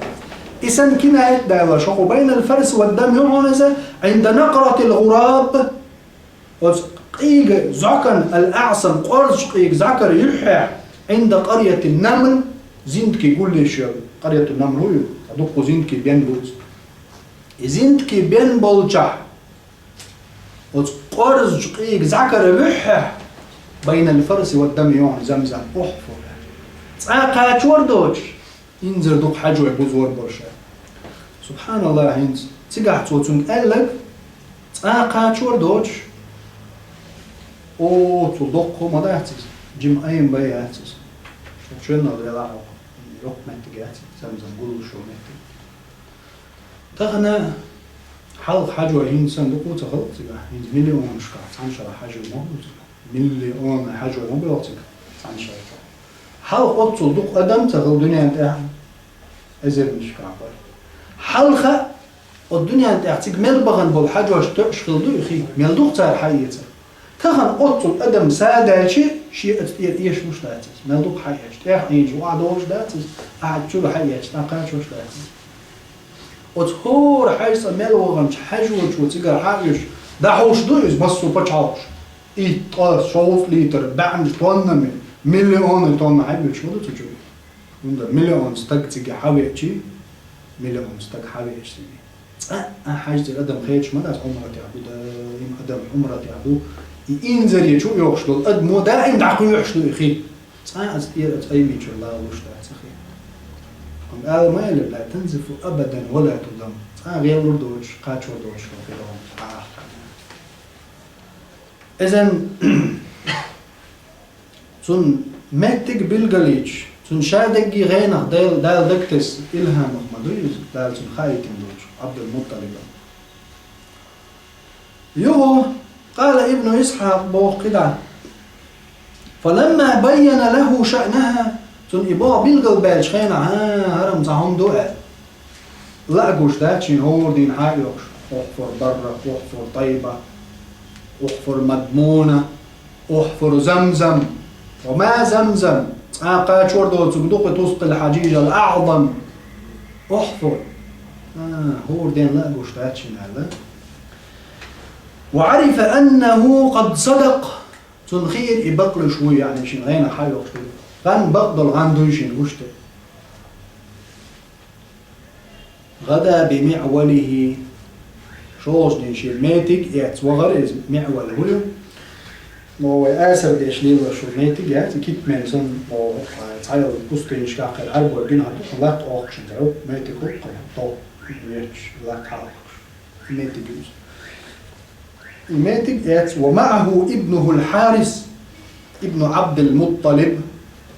إذن كنا يتدعوا شو بين الفرس والدم يوم عند نقرة الغراب قيق زعكن الأعصم قرص قيق زعكر يلحح عند قرية النمل زينتكي يقول لي شو قرية النمل هو أدوكو زينتكي بين بوز زينتكي بين بولجح قرص قيق زعكر يلحح بين الفرس والدم يوم زمزم أحفر تساقات وردوش ينزل دوك حجوة بوزور برشا سبحان الله هنز تقع توتون قالك تساقات وردوش او تدقو ما داعتز جيم ايم باياتز شونا ولا يروح متجات زمزم قولوا شو مت تغنى حلق حجوة هنسان دقو تغلط تقع هنز مليون مشكلة تعنشر حجوة موجود مليون حجوة موجود تعنشر حلق أطول دق أدم تغل دنيا انت أزر مشكلة حلقة الدنيا انت اعتق ملبغن بالحجوة تشغل دو يخي ملدوق تار حيته تغن أطول أدم سادة شيء إيش مش داتس ملدوق حياتش تاح إيش وعدوش داتس قاعد شو حياتش تاقاش وش داتس وتهور حيث ملوغن حجوة شو تيجر حاجش دحوش دويز بس وبتشاوش إيطار شوف ليتر بعمل طن مليون طن حبيب شو ده تجوي وندا مليون ستك تيجي حبيب شيء مليون ستك حبيب شيء حاجة الأدم خيرش ما داس عمرك يعبد إم أدم عمرك يعبدو ينزل يشوف يخشلو الأدم دائم دعكو يخشلو يخي أستير أي ميتش الله وش ده سخي قم قال ما يلب لا تنزف أبدا ولا تضم غير وردوش قاتش وردوش كفيلهم إذن سن متك بالجليش سن شادقي غينا دال دكتس إلهام محمدويز دال سن خايتين دوش عبد المطلب يو قال ابن إسحاق بوقدا فلما بين له شأنها سن إباء بالقلباج خينا هرم زهم دعاء لقوش داتشين هور دين حايوش أحفر برة أحفر طيبة أحفر مدمونة أحفر زمزم وما زمزم قاعد شوردو تقدق تسقي الحجيج الأعظم أحفر هور دين لقوش داتشين هذا وعرف أنه قد صدق تنخير يبقل شوي يعني شين غينا حايوش غن بقدل غندوشين وشته غدا بمعوله شوش ديشي ميتك يات وغرز معول هو مو آسر ديش ليلا شو ميتك يات كيت مينسون مو تعيل بوستين شكاق العرب ورقين هاتو لاك أوكشن تعو ميتك وقل طو يرش لاك حالك ميتك يوز ميتك يات ومعه ابنه الحارس ابن عبد المطلب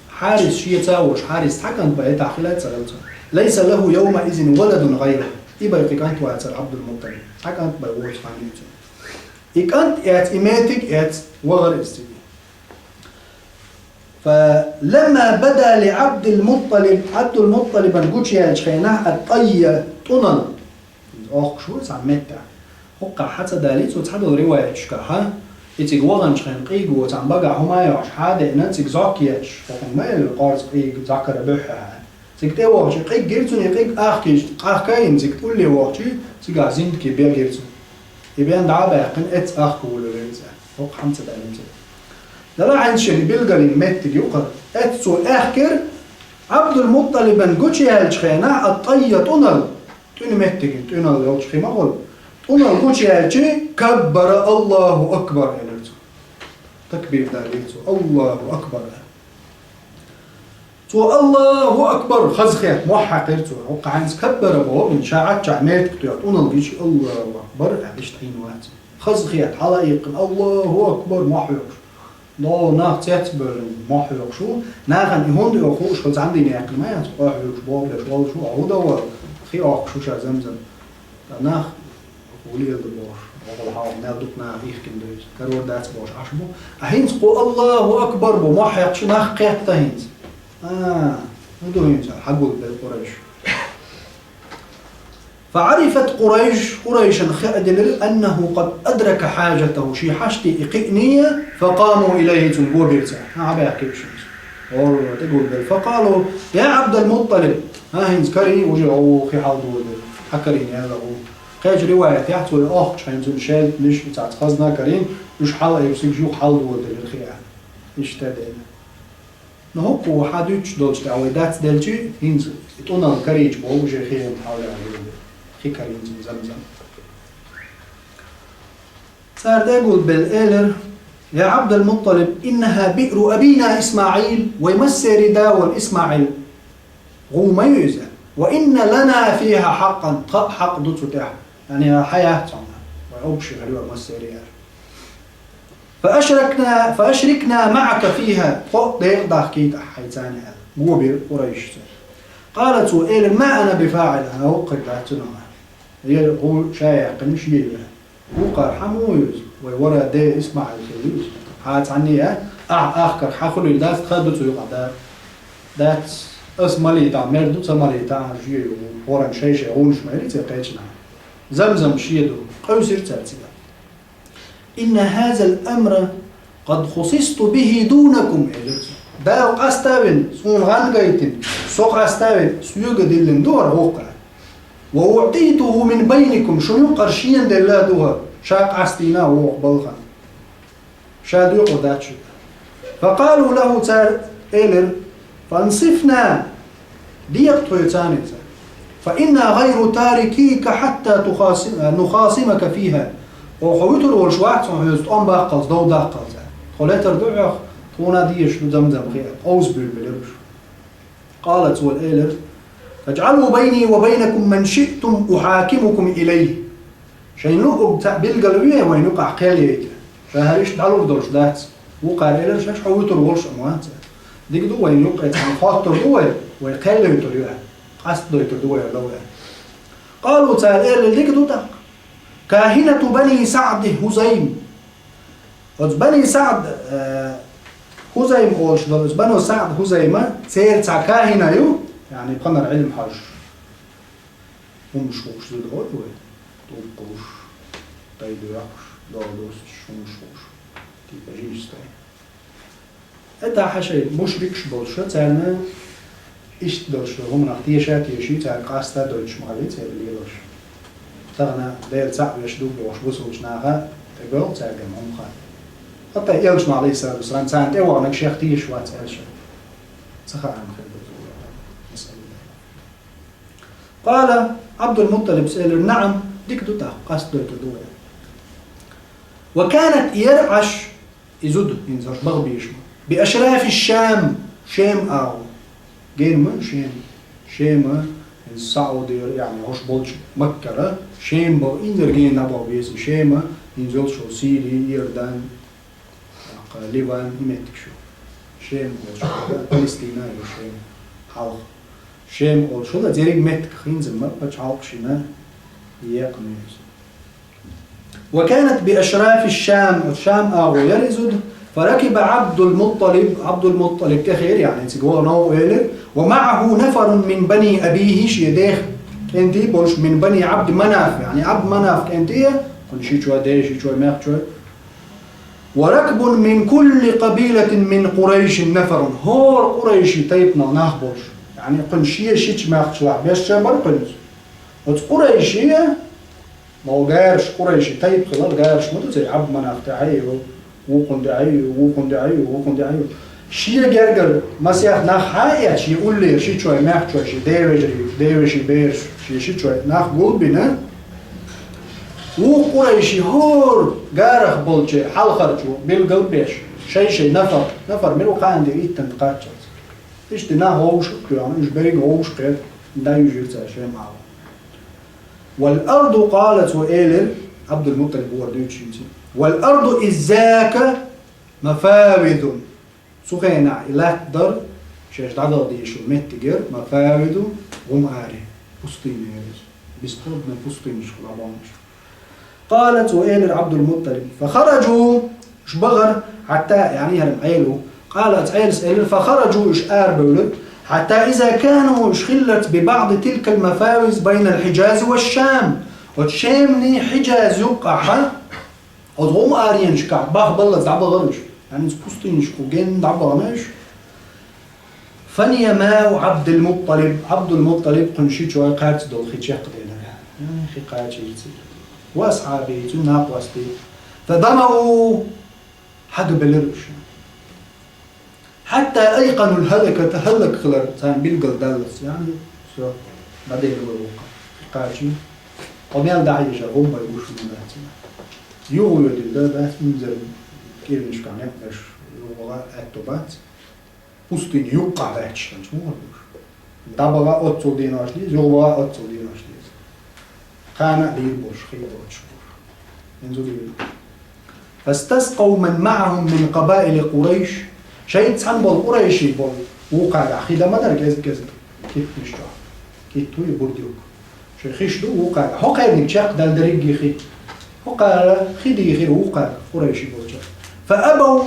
حارس شيتا وش حارس حكم بيت عقلات سلطة ليس له يومئذ ولد غيره يبقى كانت واتر عبد المطلب حكمت بيوش خانيته إكانت يات إماتك يات وغر استدي فلما بدا لعبد المطلب نقولش يا خيناه الطية طنن شو سميتها وقع حتى داليت وتحدث رواية شكاها يتيج وغن شخين قيق وتنبقى هما يعش حادة نتيج زاكيش فكان ما يلقارس قيق ذكر بحها تيجي واحد قيق جيرتون يقيق أخكين تيجي تقول لي واحد تيجي عزين كبير جيرتون يبين دعابة يقين أخ ولا رزق فوق حمسة داليت لا عن شيء بيلقى المت تيجي وقر سو أخكر عبد المطلب قوتي هالشخينا الطية تنل مهتكين تنل يوتشخي ما قول تنل قوتي هالشي كبر الله أكبر تكبير داليتو الله أكبر تو الله أكبر خزخيات موحقيرتو وقع عنز كبر بو من شاعات شعميت كتو يعطونا الجيش الله أكبر عبش تحينوات خزخيات حلائق الله أكبر موحيوش نو ناخ تيتبر موحيوش شو ناخن يهون دي أخوش خلص عندي ناقل ما يعطي موحيوش بوبلش والله شو عودا وخي أخشو شا زمزم ناخ ولي الدبور والله حاول نادوك ناخ يخكم دويس كرور دات بوش عشبو أهينز قو الله أكبر بو موحيق شو ناخ قيت تهينز هدو ينسى حقول بالقريش فعرفت قريش خأدل أنه قد أدرك حاجته شي حاجتي إقئنية فقاموا إليه تنبور بيرتاح عبايا كيف شمس تقول بل فقالوا يا عبد المطلب هنز كري وجعوا في حالدو حكريني هذا هو قاج رواية يحتوى الأخ شاينزون شاد نش بتاعت خزنا كريم وش حالة يبسيك جو حالدو الخيار اشتادين نهوك وحادوش دولش تعويدات دلجي هنز اتونا الكريج بوجه خيام حاولي عليه خي كريم زمزم صار يقول بالإيلر يا عبد المطلب إنها بئر أبينا إسماعيل ويمسر داول إسماعيل غوميزة وإن لنا فيها حقا حق دوتها يعني حياة وأبشر غريبا مسيرية فأشركنا معك فيها دير داخكيت حيتانها قوبي قريش قالت وإيل ما أنا بفاعلها هو قد بعتنا هو شايع قنش يبه هو قال حمويز وورا دي اسمع الخليج حات عني آخر حاخلي دات خدت ويقع دات اسمالي تا مردو سمالي تا جيو ورا شيء غونش مالي تقيتنا زمزم شيدو قوسير تاتيا إن هذا الأمر قد خصصت به دونكم داو قستابن سون غانغايتن سوق قستابن سيوغ ديلن دور وقع وأعطيته من بينكم شنو قرشين دلا دوها شاق عستينا وقبلخا شادو قداتش فقالوا له تار إيلر فانصفنا ديقتو يتاني فإنا غير تاركيك حتى نخاصمك فيها وخويتر والشواعت وحيوست أم باقل دو داقل خلاتر دوعخ تونا ديش زمزم غير أوز بالبلرش قالت والإيلر فاجعلوا بيني وبينكم من شئتم أحاكمكم إليه شين لقوا بالقلبية وين يقع قيليك فهريش تعالوا بدرش دات وقع إيلر شاش حويتر والش أموات ديك دو وين يقع يعني خاطر دو ويقال يتر يوه قصد دو يتر دو يلوه قالوا تعال إيلر ديك دو داق كاهنة بني سعد هزيم بني سعد هزيم قولش بنو سعد هزيمة سير تاع كاهنة يو يعني بقنر علم حج ومشوش دول توقوش تايدوش دولوس شمشوش تيجيش تاي اتا حشي مشركش بولشة تاعنا إيش دولش هم نختيشات يشي تاع قاستا دولش مغالي تاع ليلوش تغنى دير صعب يشدوك وشبوسه وشناها تقول تاقم هم خال حتى يلش مع عليه الصلاة والسلام سانت ايوه انك شيخ تيش وات سألش سخاء عن خير قال عبد المطلب سأل نعم ديك دوتا قاست دوتا دوتا وكانت يرعش يزود ينزل بغبيش بأشراف الشام شام أو جيم شام السعودي يعني هوش بولش مكة شام بو إنزل جين نبوا بيس شام ينزل شو سيري يردان ليبان يمتك شو شام فلسطين شام حلق شام أول شو ده زيرك متك خينزل ما بتش حلق شنا يقنيز وكانت بأشراف الشام أو يرزد فركب عبد المطلب كخير يعني سجوا نو إيلر ومعه نفر من بني أبيه شيديخ أنتي بولش من بني عبد مناف يعني عبد مناف أنتيه كل شيء شو ديش شو ماخ شو وركب من كل قبيلة من قريش نفر هور قريشي تيبنا نهبوش يعني كل شيء ماخ شو بيش شبر قنز وقريشية ما هو جارش قريشي تيب خلال جارش ما تزي عبد مناف تعيه وقن دعيه شيء جرجر مسيح نخايا شيء يقول لي شيء شوي ماخ شوي شيء ديرجي بير شيء شوي نخ قلبنا وقريشي هور جارخ بولجي حال خرجوا بالقلبيش شيء نفر من وقان دي إيتن قاتش إيش دنا هوش كلام إيش بيج هوش كده دا يجيب شيء معه والأرض قالت وإيلر عبد المطلب هو ديوتشينتي والأرض إزاك مفاوض سخينا إله در شيش دعوة ديشو متجر مفاوض هم آري بستين يرز بستود من بستين شخلابانش قالت وإيلر عبد المطلب فخرجوا شبغر حتى يعني هرم عيلو قالت عيل فخرجوا إشآر بولد حتى إذا كانوا شخلت ببعض تلك المفاوز بين الحجاز والشام والشام حجاز يقع وضغم آريان شكع باخ بلد دعبا غرش يعني سبوستين شكو جين دعبا غمش فنيماو عبد المطلب قنشيت شوي قارت دول خيتشيق دينا يعني خي قارت يتسير وأصحابي تناق واسطي فضموا حق بلرش حتى أيقنوا الهلكة تهلك خلر تان بيلقل دالس يعني سو بعدين الوقت قاشي وميال داعي جاهم بيوش من ذاتنا يوم يدل ده نزل كيف مش كان يبقاش يوم أكتوبات بوستين يوقع بحش مش مو دابا أتصل ديناش ليز يوم أتصل ديناش ليز كان ليبوش خيبوش ينزل فاستسقوا من معهم من قبائل قريش شيء تسحن بول قريشي بول وقع خيدا ما درك كذا كيف نشتغل كيف توي بوديوك شيء خيش دو وقع هو قاعد نشق دال دريج خي هو قال خيدي خير وقع قريشي بول فأبوا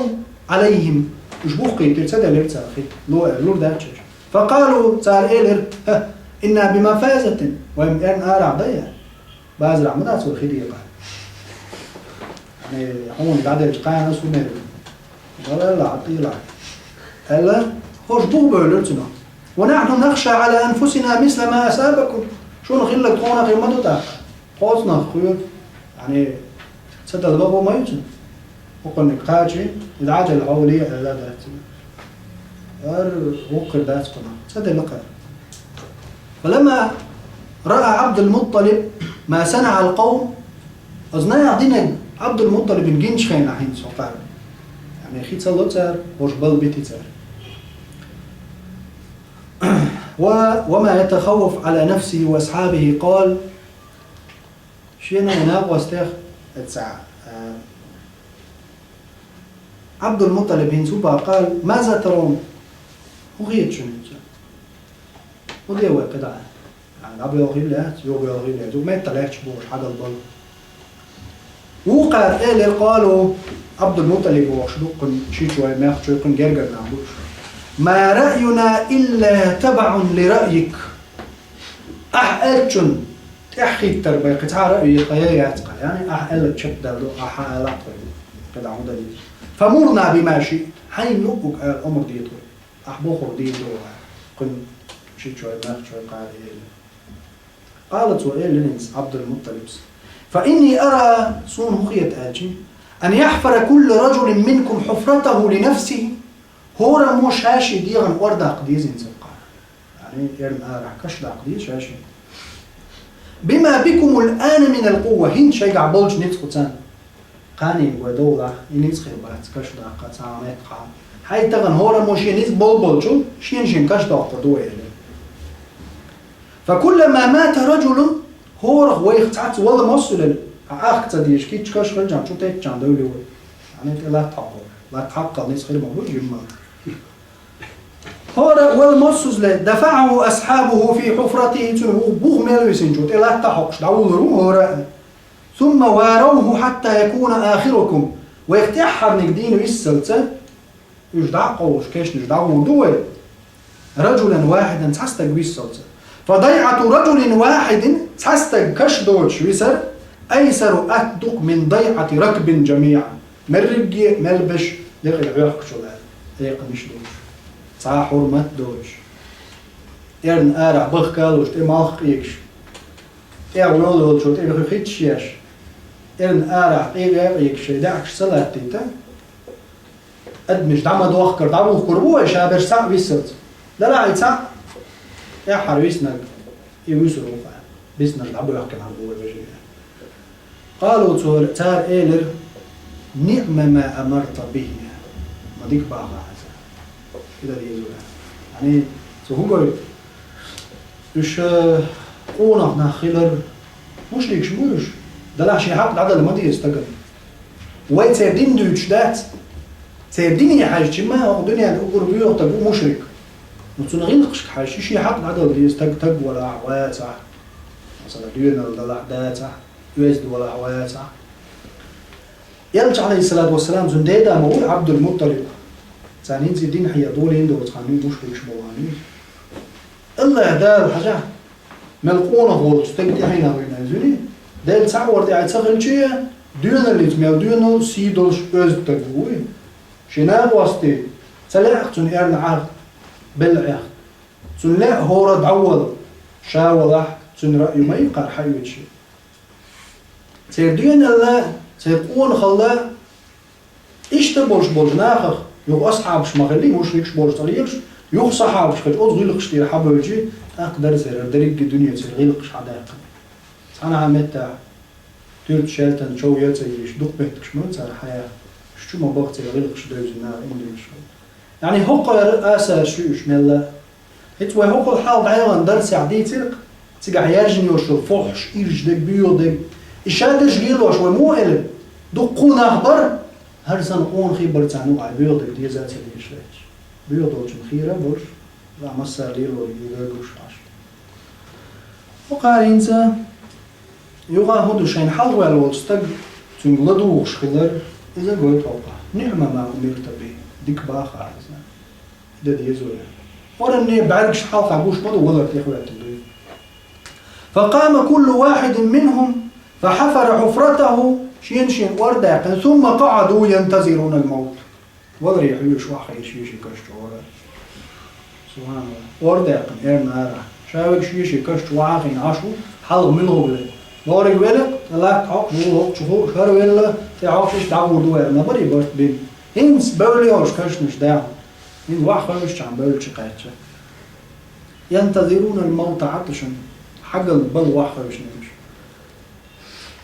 عليهم وشبوخي ترسد لبتسا خي لور داتش فقالوا صار إيلر إنا بمفازة وإن أرى ضيع بازرع مدات والخيدي قال يعني هون قاعد يتقاعد ناس ونير ولا لا عطيلا ألا خوش بو بولتنا ونحن نخشى على أنفسنا مثل ما أصابكم شو نخلك تكون غير ما تتاخ خوصنا خيوط يعني سد الغبو ما يجن وقلنا قاجي إذا عجل حولي لا داتنا وقر داتنا سد اللقاء فلما رأى عبد المطلب ما صنع القوم أظنى يعطينا عبد المطلب نجينش خين حين سوقار يعني خيت صلوا تسار وش بل بيتي تسار وما يتخوف على نفسه وأصحابه قال شينا يناب واستيخ الساعة عبد المطلب هنسوبا قال ماذا ترون؟ وغيت شنو وديوا كده يعني أبي أغيلات يوبي أغيلات وما يتلاقش بوش حاجة البل وقع إيه قالوا عبد المطلب وشدوق شيء شوي ما ياخذ شوي يكون جرجر نعبوش ما رأينا إلا تبع لرأيك أحقلتشن أحكي التربية قطع رأيي قيايات يعني أحقلت شد دلو أحقلت كده عمود دي فمرنا بما شئت حين نبوك الأمر دي طول أحبوخر دي دو كن شيء شوي ما ياخذ شوي قالت وإيه لننس عبد المطلب فإني أرى صون هخية آجي أن يحفر كل رجل منكم حفرته لنفسه هورا مش هاشي ديغن وردا قديز انزقا يعني يرم آرح كشدا قديز شاشي بما بكم الآن من القوة هند شيقع بولج نتسقو تان قاني ودولة ينسخي بات كشدا قطعامات قام هاي تغن هورا مش ينس بولجو شين كشدا قدوة فكلما مات رجل هورا ويختعت والله موصل أخ تديش كي تكاش رجع شو تيجان دولي وي يعني لا تحقق لا تحقق ناس خير موجود يما هورا والموصل له دفعه أصحابه في حفرته تنو بوغ ميلوسين جو لا تحقق داولو هورا ثم واروه حتى يكون آخركم ويختحر نقدين ويسلت يجدعقه وش كيش نجدعه دوي رجلا واحدا تحستق ويسلت فضيعة رجل واحد تحستق كش دوش ويسر أيسر أتدق من ضيعة ركب جميعا مرقي ملبش يقل عيق شلال يقل مش دوش صح حرمت دوش إرن أرع بخكالوش تماخ إيكش ولولو شو تبغى خيتشيش. إن أرى إيجا إيكش داعش صلاة تيتا أدمج دعما دوخكر دعما خربوه شابر ساق بيسرت لا يتساق يا حرويسنا يوسروا بيسنا دعبو يحكي عن بوه بجي قالوا تار إيلر نعم ما أمرت به ما ديك بقى كده يزول يعني هو إيش قونك ناخيلر مش ليك شموش ده شيء حق عدل ما دي يستقل وين سيدين دوتش دات سيدين يا حاج ما الدنيا الأقر بيوت تبو مشرك وتنغين قشك حاج شيء حق عدل دي يستقل ولا عواتع مثلا دينا ولا داتع يزد ولا عواتع يلج عليه الصلاة والسلام زنديدا مول عبد المطلب ثانيين زيدين حيا دولين دول تخانين مشرك شبواني الله دار حاجة ملقونه هو تستقل حينا وين زوني دل تعور دي عتسخل شيء دون اللي تميل دونه سيدولش أزدقوي شناب واسطي سلاح تون إرن عرض بالعرض تون لا هو دعوض شاوضح تون رأي ما يقار حيوت شيء سير دون الله سيقون خلا إيش تبولش بولش ناخخ يو أصحابش مغلي مشركش بولش طريقش يو صحابش خج أزغيلقش تير حبوجي أقدر سير دريق الدنيا سير غيلقش عداق أنا عملت تورت شالتن شو يلتيش دوق بهتكش موت على الحياة شو ما بغتي غيلقش دوز النار إندي شو يعني هو أسا شوش ملا هتوا هو الحال دعيان درس عدي تلق يرجن يوشل فحش إيرج دك بيودك إشادش جيلوش ومو إلب دقون أخبر هرسن قون خيبر تعنو عي بيودك دي ذاتي ليش ليش بيودوش مخيرة برش لا مسا ليلو يدقوش عش وقال إنسا يوغا هدو شين حلوة الوستق تنقلدوش خلر إذا قلت أوقع نعم ما أمرت به ديك باخر عزنا إذا دي يزوله ورني بعرقش حلقة عبوش مدو ولا تيخوات الدوية فقام كل واحد منهم فحفر حفرته شين ورداقا ثم قعدوا ينتظرون الموت ولا يحيوش واحد يشيشي كشت ولا سبحان الله ورداقا إرنا شاوك شيشي كشت واحد عشو حلق منه بلد بورق ولق لا تعق مو شوفوا شهر ولا تعرفش تعور دوار ما بري برت بين هنس بوليوش كشنش داع من واحد مش عم بولش قاعدة ينتظرون الموت عطشا حق البل واحد مش نمش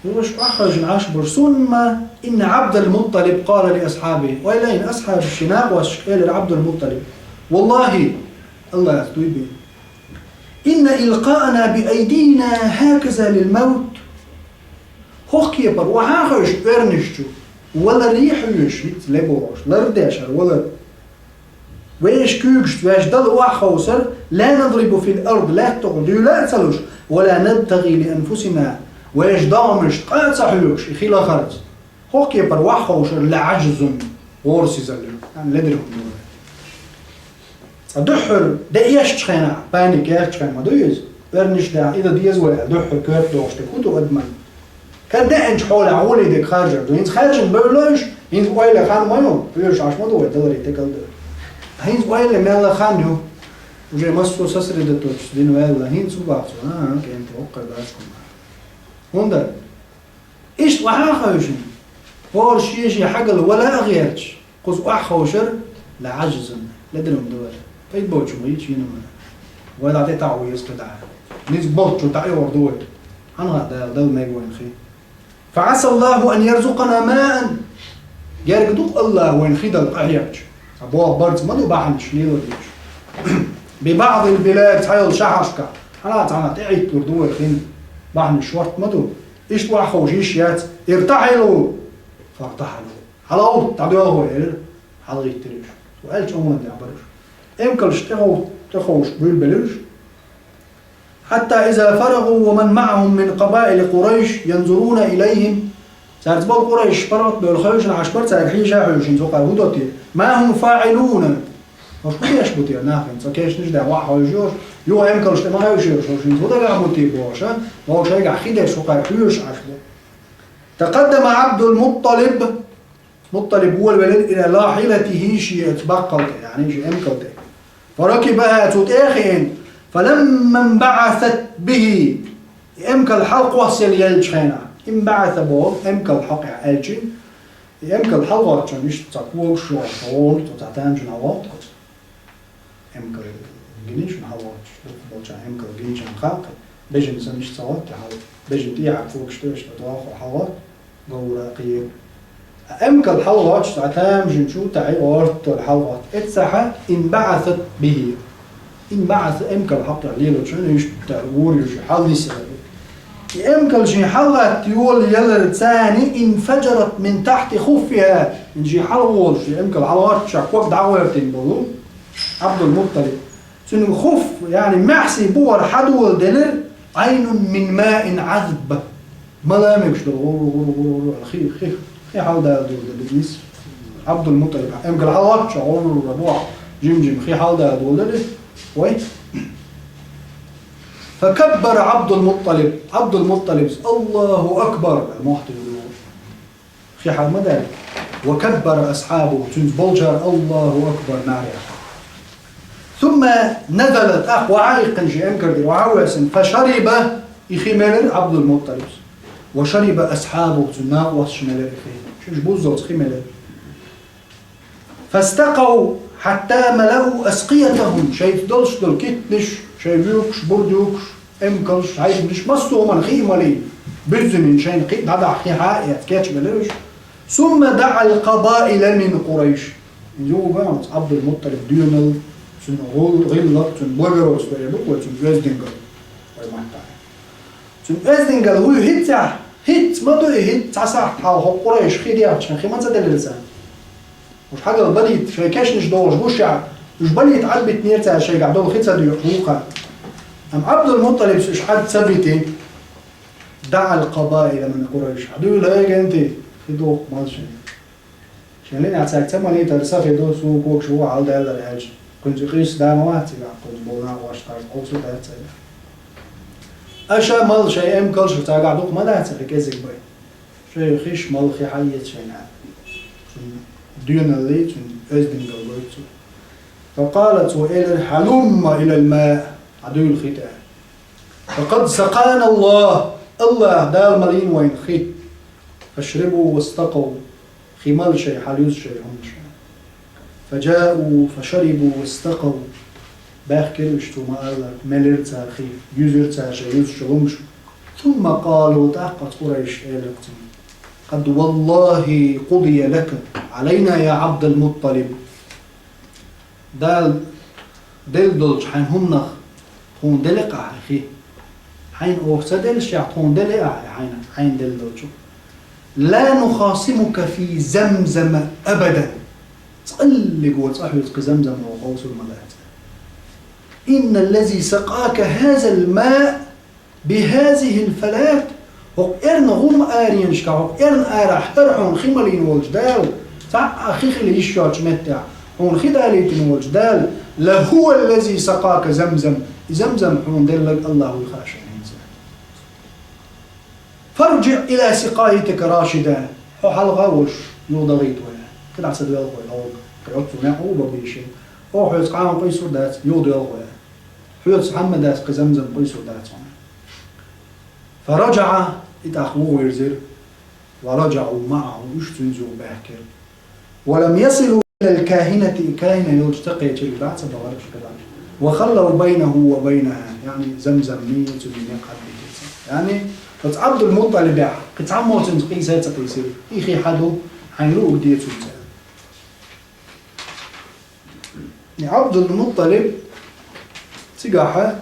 يوش واحد عاش برسون ما إن عبد المطلب قال لأصحابه وإلين أصحاب الشناق وإلى عبد المطلب والله الله يستويبه إن إلقاءنا بأيدينا هكذا للموت هوكي بر وهاخش برنشتو ولا ريحوش لبوش لرداشر ولا ويش كوكش ويش دل واخوسر لا نضرب في الأرض لا تقضي لا تلوش ولا نبتغي لأنفسنا ويش دامش قاد صحيوش خيلا خرج هوكي بر واخوسر لعجز ورسي زلو يعني لدرهم دحر ده إيش تخينا بانيك إيش تخينا ما دويز برنش ده إذا ديز ولا دحر كيف دوش تكوتو أدمن كان ده إنش حول عولي ديك خارجة دوينز خارجة بقولش هينز ويلا خان ما يوم بيوش عش ما دوي دلري تكل ده هينز ويلا مالا خانيو وجي مصر سسر ده توش دين ويلا هينز وبعثو كأنت وقع باسكم هوندا إيش وحاخوشن فور شيء حاجة ولا غيرش قص وحاخوشر لعجزن لدرهم دول فيد بوتشو ميتشينا منا ولا عطي تعويض كده نيز بوتشو تعيور دول أنا ده ما يقول خي فعسى الله أن يرزقنا ماء جارك دوق الله وين خيد القعيج أبوه برز ما دو بعنش ليه وديش ببعض البلاد هايل شحشكا أنا تعيد دول خين بعنش وقت ما دو إيش توحوش إيش يات ارتحلوا فارتحلوا على أول تعدوا هو إير على غير تريش وقالش أمون دي عبرش إمكالش تخوش بالبلش حتى إذا فرغوا ومن معهم من قبائل قريش ينظرون إليهم سارت بال قريش برت بالخيوش العشبر سارحي شاحوش ينزوق هودوتي ما هم فاعلون مش كل يشبط يا ناخن سكيش نجدا واحد يجوش يو إمكالش ما هيوش يوش ينزوق ده قاموتي بوشة ما هو شيء عخيدة سوق حيوش عشبر تقدم عبد المطلب مطلب هو الولد إلى لاحلته شيء تبقل يعني شيء إمكالته فركبها تتأخين فلما انبعثت به إمك الحلق وصل يلجخينا انبعث به إمك الحق يلجين يمكن الحلوات كان مش تقول شو طول وتعتان جنوات يمكن جنيش حلوات بلش يمكن جنيش خاق بيجن زمش صوت حال بيجن تيع فوق شتوش تواخ حلوات قول قيل يمكن الحلوات تعتان جن شو تعي ورت الحلوات اتسحة انبعثت به انبعث يمكن الحق عليه شنو يشتغل يحل يسأل يمكن شي حلقة تيول يلر ثاني انفجرت من تحت خفها من شي حلوة شي يمكن حلوات شاكوك دعوتين بقولوا عبد المطلب شنو خف يعني محسي بور حدول دلر عين من ماء عذب ملامك شلون خي حال ده بالجنس عبد المطلب يمكن حلوات شعور ربوع جمجم خي حال ده دول وين فكبر عبد المطلب الله أكبر المحتوى في حال مدى وكبر أصحابه تنبولجر الله أكبر ناريا ثم نزلت وعائقا جي أمكر وعواسا فشرب إخمالر عبد المطلب وشرب أصحابه تناقوس شمالر إخي شو بوزوز خمالر فاستقوا حتى ملأوا أسقيتهم شايف دولش دول كتنش شايفيوكش برديوكش امكلش هاي مش مصدو من خي مالي بزمن شاين قيد هذا حي حائط كاتش بلوش ثم دعا القبائل من قريش يو جامس عبد المطلب ديونل سن غلط سن بوغروس ويبوك سن ويزدنجل وي ماتا سن ويزدنجل هو هيت ما دو هيت تسع حال قريش خيديات شان خي ما تدل لسان مش حاجه البليت شي كاش نش دور بوشع مش بليت عدبت نيرتا شي قاعدوا خيت سدو حقوقا أم عبد المطلب إيش حد ثبتي دعا القبائل من قريش عدو لا أنت في دوق مالش شان لين عتاك تمانية ترسا في دو سوق وش هو على ده الحاج كنت قيس دامواتي كنت بونا واشتغل قوسو ده تسيل أشا مال شيء أم كل شو تاجع دوق ما ده تسيل كذا بي شيء خيش مال خي حية شيء دون اللي تون أزدين قلبته فقالت وإلى حلم إلى الماء عدو الختان فقد سقانا الله دال ملين وين خيت فاشربوا واستقوا خمال شيء حليوز شيء هم شيء فجاءوا فشربوا واستقوا باخر اشتو ما قال ملر تاخي يوزر تاخي يوز شلومش ثم قالوا تحقت قريش إلكتم قد والله قضي لك علينا يا عبد المطلب دال دلدلج حين هم نخ هون دلقة أخي حين أوسدل شيء هون دلقة حين دلدلج لا نخاصمك في زمزم أبدا تقل قول صاحب زمزم وقوس الملائكة إن الذي سقاك هذا الماء بهذه الفلات وقرن غم آرين شكا وقرن آرح ترحون خمالين والجدال تع أخي خلي يشوش متع هون خداليتين والجدال لهو الذي سقاك زمزم حون دلك الله يخاشن فارجع إلى سقايتك راشدا وحلقة وش يوضغيت ويا كده عسد يلغوي الهوق قيوتو نعو ببيشي هو حيوت قاهم قيسو دات يوض يلغوي حيوت محمد دات قزمزم قيسو دات فرجع اتأخوه يرزر ورجعوا معه يشتنزوا باكر ولم يصلوا إلى الكاهنة كاهنة يلتقي تلبات بغرش كذا وخلوا بينه وبينها يعني زمزم ميت من قد يعني عبد المطلب قد عمو تنقيسات تقيسير إخي حدو حينلو أقدية تنسى عبد المطلب تقاحة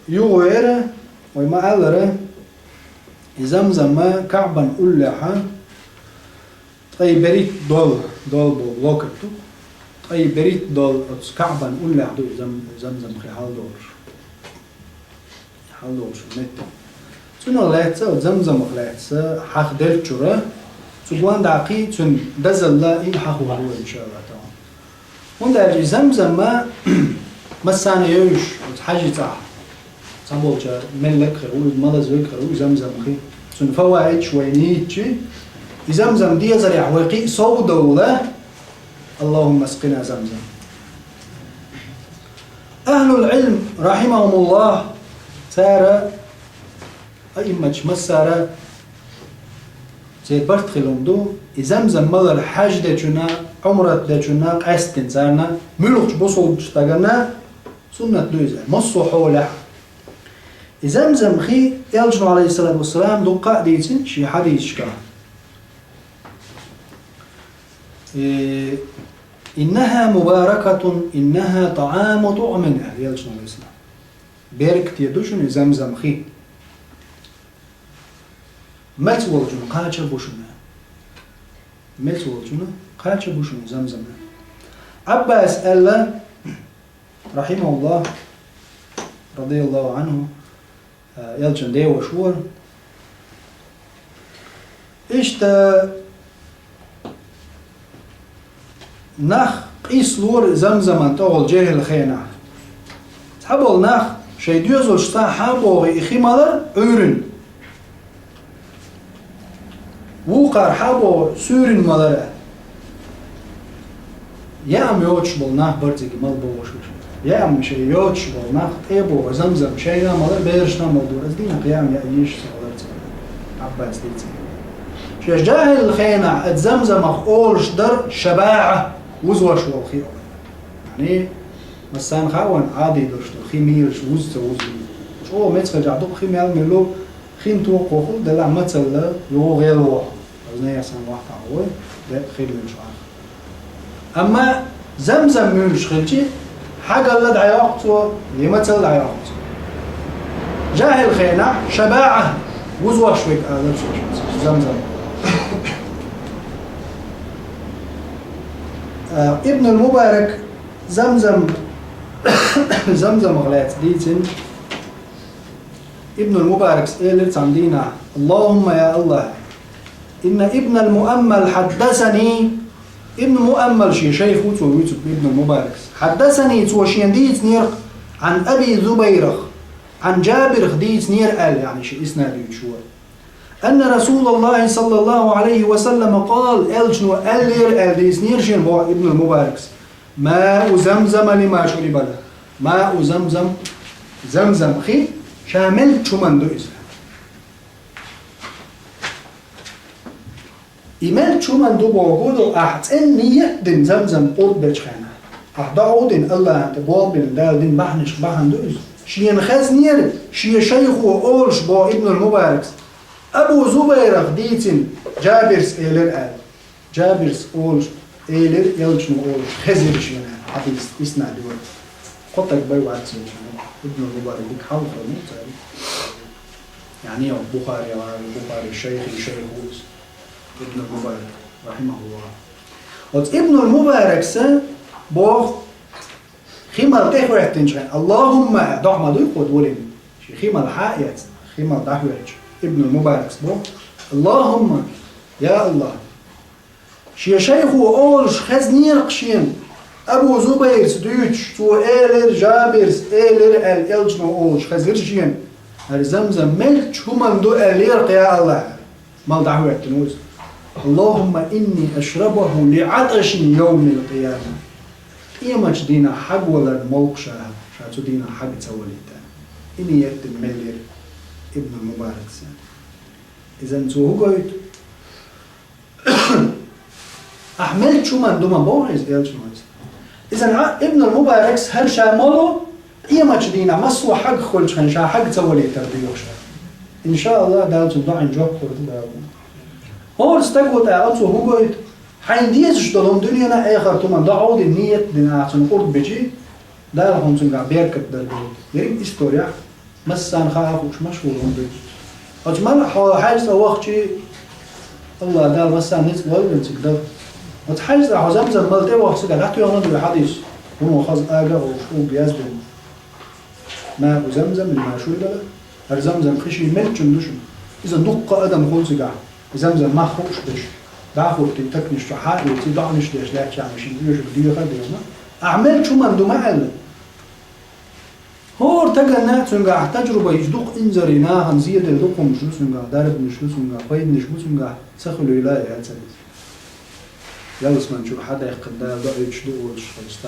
يغير وما أذر زمزم كعبا أولها طيب بريت دول بلوكتو طيب بريت دول كعبا أولها دو زمزم خي حال دور شو نت تنو لاتسا زمزم لاتسا حق دل شورا تقوان دعقي تن دزل لا إن حق هو إن شاء الله تعالى وندع زمزم ما السنة يوش حاجة تاع صابول جار ملك خروج ماذا زوج خروج زمزم خي تن فوائد شوينيتشي زمزم دي زرع وقي صودا ولا اللهم اسقنا زمزم أهل العلم رحمهم الله سارة أئمة مسارة زي برت خلون دو زمزم مال حج دچنا عمره دچنا قاستن زارنا ملوخ بوصل تشتغلنا سنة دوزة مصو حوله زمزم خي يلجن عليه الصلاة والسلام دو قاديتين شي حديث شكا إنها مباركة إنها طعام طعمنا يلجن عليه السلام بارك يدوشن زمزم خي مت والجن قاچ بوشنا مت والجن قاچ بوشنا زمزم عباس الله رحمه الله رضي الله عنه يلجن دي وشور إشتا نخ قيس لور زمزم تغل جاهل خينا تحبول نخ شي ديوزل شتا حابوغي إخي مالر أورن وقار حابو سورن مالر يام يوتش بول نخ برتك مال بوشوش يام شي يوتش بول نخ تيبو زمزم شي مالر بيرشنا مالدور از دين قيام يأيش سوالر عباس ديتي شي جاهل خينا زمزم أولش در شباعة وزوش والخير يعني مسان خاون عادي درشتو خيميرش وزت شو متخ جعدو خيميال ملو خين تو قوخل دلا مثل يو غيرو ازني يسان واحد هو ده خير من شو اما زمزم مش خلتي حاجه لا دعيقته يمثل دعيقته جاهل خينا شباعه وزوش ويك زمزم ابن المبارك زمزم زمزم غلات ديتن ابن المبارك سئلت عندنا اللهم يا الله إن ابن المؤمل حدثني ابن المؤمل شيخ وتويت ابن المبارك حدثني توشين ديت نير عن أبي ذبيرخ عن جابر ديت نير قال يعني شيء إسناد شوي أن رسول الله صلى الله عليه وسلم قال ألجنو ألير ألديس نيرشين بو ابن المبارك ماء زمزم لما شرب له ماء زمزم زمزم خي شامل شمن دويس إيمان شمن دو بوجودو أحسن نية دين زمزم قد بتشخنا أحضعوا دين الله تبواب بين دال دين بحنش بحن دويس شين خز نير شي شيخ وأولش بو ابن المبارك أبو زبير ديتن جابرس إيلر آل جابرس أولش إيلر يلجنو أولش خزر شينا حديث إسنا دول قطك بيوات سيشنا ابن المبارك بك حلقة نوتاري يعني يوم بخاري الشيخ ابن المبارك رحمه الله ابن المبارك سا بوخ خيمة تخوة تنشغل اللهم دعما دو يقود ولين خيمة حائيات خيمة دعوة ابن المبارك بو اللهم يا الله شي شيخ أولش خزنير قشين أبو زبير سدوش تو إيلر جابرس إيلر الجنو أولش خزير شين هر زمزم ملك شومن دو إيلر يا الله مال دعوة تنوز اللهم إني أشربه لعطش يوم القيامة إيماش دينا حق ولا الموق شاتو دينا حق توليتا إني يتم ملير ابن المبارك سان إذا انتو هو قلت أحملت شو من دوما بوعز إذا ابن المبارك هر شامله إيماش دينا مسوا حق خلش خنشا حق تولي تربيوش إن شاء الله دالت ضعن جوب خلط هو استقوت أعطوا هو قلت حين ديزش دلهم دنيانا آخر توما ضعود النية دينا عشان قرب بيجي دالهم تنقع بيركت دربيوت يريد إستوريا مسان خاف وش مشهور هم بيجي أجمل حاجة وقتي الله دال مسان نيت والبنت كده وتحاجة عزمزم ملتي وقت قال حتى يوم ندوي حديث هو خاص آجا وشو بيزبن ما زمزم لما شو ده هر زمزم خشي ملك جندوشن إذا دقة أدم خلص قاع زمزم ما خوش بش دعفو تكنش حالي تدعنش ليش لا تعمل شيء يوش بديه خديه أعمل شو من دو معل هو ارتجى الناس سنجا تجربة يجدق إنزريناها نزيد لكم شو سنجا دارب نشلو سنجا قيد نشلو سنجا سخلوا إلى يا سيد يلس من شو حدا يقدر ده يجدق والشخص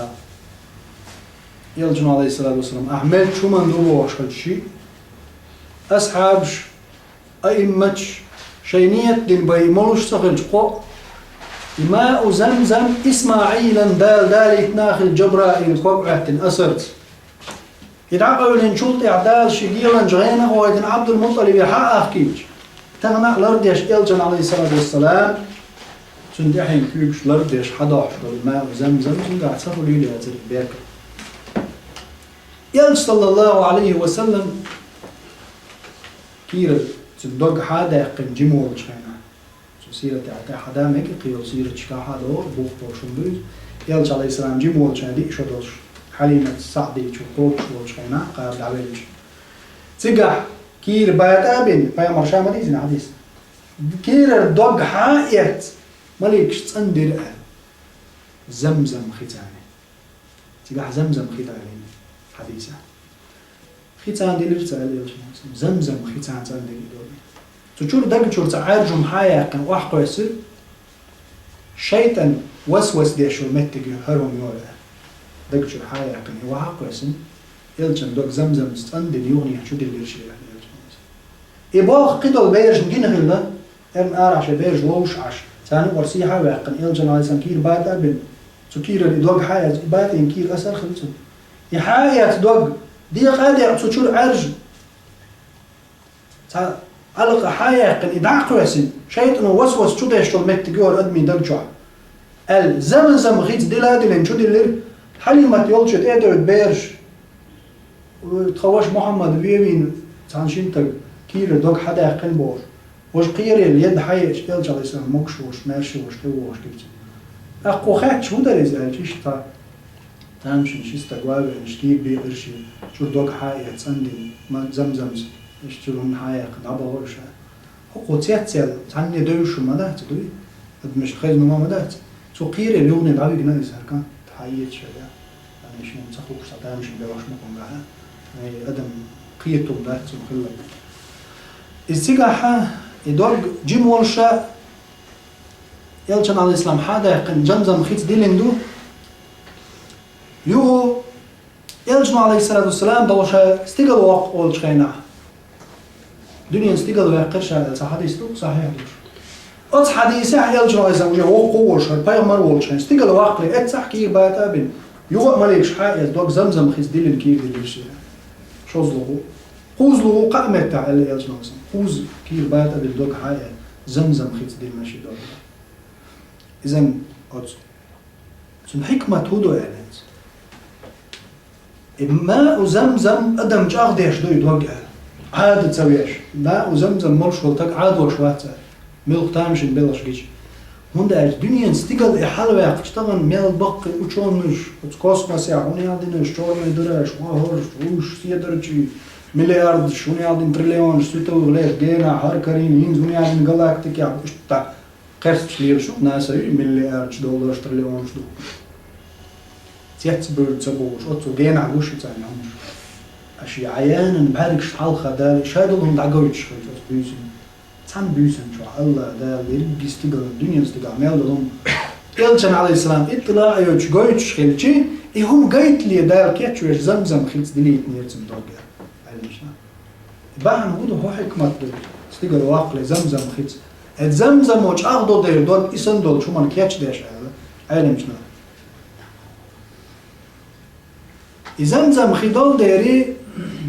يلجن عليه الصلاة والسلام أعمل شو من دو واش هالشيء أصحابش أئمتش شينية دين باي مولوش سخل قو ماء زمزم إسماعيلا دال يتناخل جبرائيل قبعة أسرت يدعقوا لنشوط إعدال شقيلا جغينا ويدن عبد المطلب يحقق أخكيج تغنى لرديش إلجن عليه الصلاة والسلام سندحين كيبش لرديش حضاح الماء زمزم سندح سخل يلي هذا البيكر يلج صلى الله عليه وسلم كير تدق حدا يقن جمول شينا سيرة عتا حدا ميك قيل سيرة شكا حدا بوخ بوشن بيز يلج عليه السلام جمول شينا دي شدوش حليمة السعدي شوكوك شينا قاب دعويلج تقح كير بايت أبن بايا مرشا مديزين حديث كير دق حايت مليكش تصندر زمزم ختاني تقح زمزم ختاني حديثة ختان دي لرسالة زمزم ختان تصندر تشور دق تشور تعارجم حياة كان واحد يصير شيطان وسوس دي شو متجي هرم يولا دق تشور حياة كان واحد يصير يلجن دق زمزم تصندر يوني شو دي لرسالة إباخ قدر بيرج نجينا هلا إرن أرعش بيرج لوش عش ثاني ورسيحة ويقن يلجن على سنكير بعد قبل تكير اللي دق حياة بعد ينكير أسر خلصه يحياة دق دي قادة تشور عرج علق حياة كان إدعاء قوسين شيطان وسوس شو ده يشتغل متجور أدمي دلجوع الزمن غيت دلادي لين شو دلير حليمة يولشت إدر بيرج وتخوش محمد بيمين تانشين تق كير دوق حدا يقل بور وش قيري اليد حي اشتغل على اسم مكش وش ماشي وش تو وش كيف أقو خات شو ده رزق شيء تا تانشين شيء استجواب نشكي بيرشي شو دوق حي تصندي ما زمزم يشتغلون حياة قنابة ورشة هو تياتيل تعني دوش وما ده تدوي مش خير ما ده تقير اليوم ندعي جناي سهركان تحيي شيء يعني شيء مسخوك ساتان مش بيوش مكون لها يعني أدم قيته ده تمخلك السجاحة يدور جيم ورشة يلشان على الإسلام حدا يقن جمزم خيت ديلندو يو يلشان عليه الصلاة والسلام دوشة استيقظ وقت أول شينا دنيا استيقظ ويقرش على حديث صحيح أص حديثه يلشان عليه السلام وجه هو قوش البيغمر والشين استيقظ وقت لي أتصح كي بعد أبن يو مالكش حاجة دوق زمزم خيت ديلن كي ديلش شوزلو خوزلو قامت تاع اللي يلشان عليه خوز كي بعد أبن دوق حاجة زمزم خيت ديل ماشي دوق إذن أص سن حكمة هودو يعني ماء زمزم أدم جاغ ديش دو يدوق عاد تسويش ماء زمزم مرش ولتك عاد وشوات ملك تامش بلش جيش هوندا الدنيا استيقظ إحالة يقتغن ميل بق وشونش وتكوسماس يعوني عادين شون يدرش وهرش وش سيدرجي مليارد شوني عادين تريليون سويتو غلير جينا هاركرين ينزوني عادين جلاكتيك يعبش تا قرش لير شو ناس مليارد دولار تريليون شو تيتبرد سبوش أتو جينا عوش تاني أشي عيانا بعرفش حلقة ده شادلهم دعويش خلص بيسن تان بيسن شو الله ده اللي استقل الدنيا استقل ميل لهم يلشان عليه السلام اطلاع يوش جويش خلشي هم جايت لي ده كيتش ويش زمزم خلص دليت نيرتم دوجا علمشنا بعد هو حكمة استقل واقع زمزم خلص الزمزم وش أخذوا ده دول إسن دول شو من كيتش داش علمشنا زمزم خدال داري